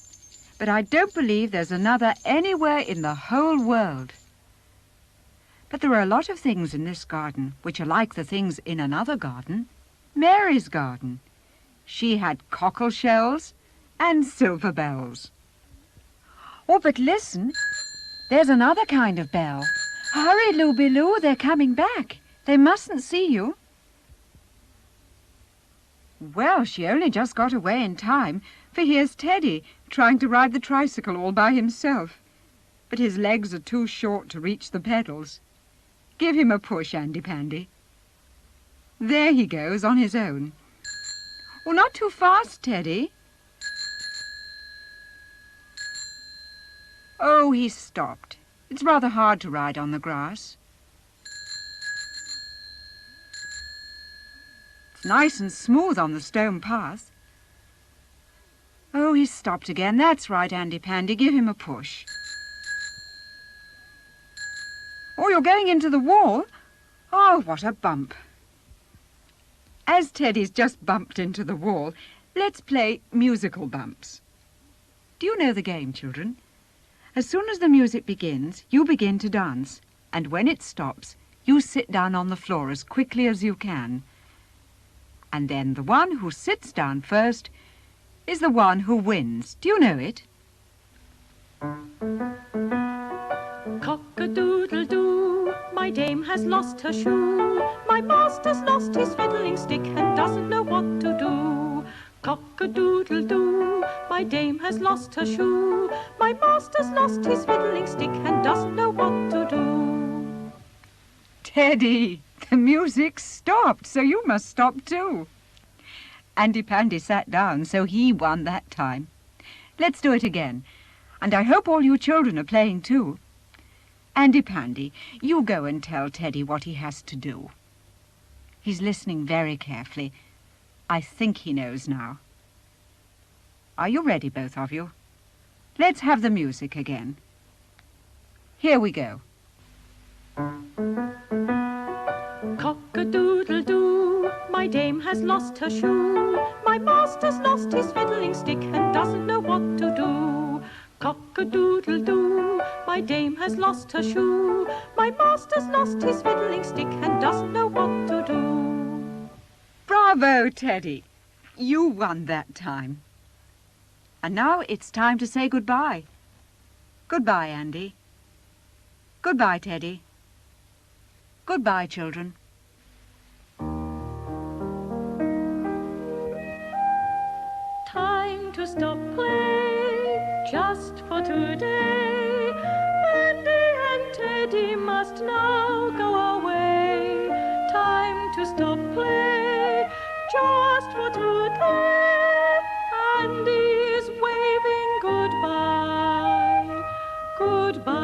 but I don't believe there's another anywhere in the whole world. But there are a lot of things in this garden which are like the things in another garden. Mary's garden. She had cockle shells and silver bells. Oh, but listen, there's another kind of bell. Hurry, Looby Lou, they're coming back. They mustn't see you. Well, she only just got away in time, for here's Teddy trying to ride the tricycle all by himself. But his legs are too short to reach the pedals. Give him a push, Andy Pandy. There he goes, on his own. Oh, not too fast, Teddy. Oh, he's stopped. It's rather hard to ride on the grass. It's nice and smooth on the stone path. Oh, he's stopped again. That's right, Andy Pandy. Give him a push. Oh, you're going into the wall? Oh, what a bump. As Teddy's just bumped into the wall, let's play musical bumps. Do you know the game, children? As soon as the music begins, you begin to dance, and when it stops, you sit down on the floor as quickly as you can. And then the one who sits down first is the one who wins. Do you know it? Cock-a-doodle-doo, my dame has lost her shoe. My master's lost his fiddling stick and doesn't know what to do. Cock Cock-a-doodle-doo, my dame has lost her shoe. My master's lost his fiddling stick and doesn't know what to do. Teddy, the music stopped, so you must stop too. Andy Pandy sat down, so he won that time. Let's do it again. And I hope all you children are playing too. Andy Pandy, you go and tell Teddy what he has to do. He's listening very carefully. I think he knows now. Are you ready, both of you? Let's have the music again. Here we go. Cock-a-doodle-doo, my dame has lost her shoe. My master's lost his fiddling stick and doesn't know what to do. Cock-a-doodle-doo, my dame has lost her shoe. My master's lost his fiddling stick and doesn't know what to do. Bravo, Teddy. You won that time. And now it's time to say goodbye. Goodbye, Andy. Goodbye, Teddy. Goodbye, children. Time to stop play, just for today. Andy and Teddy must now go away. Time to stop play, just for today. Andy is waving goodbye, goodbye.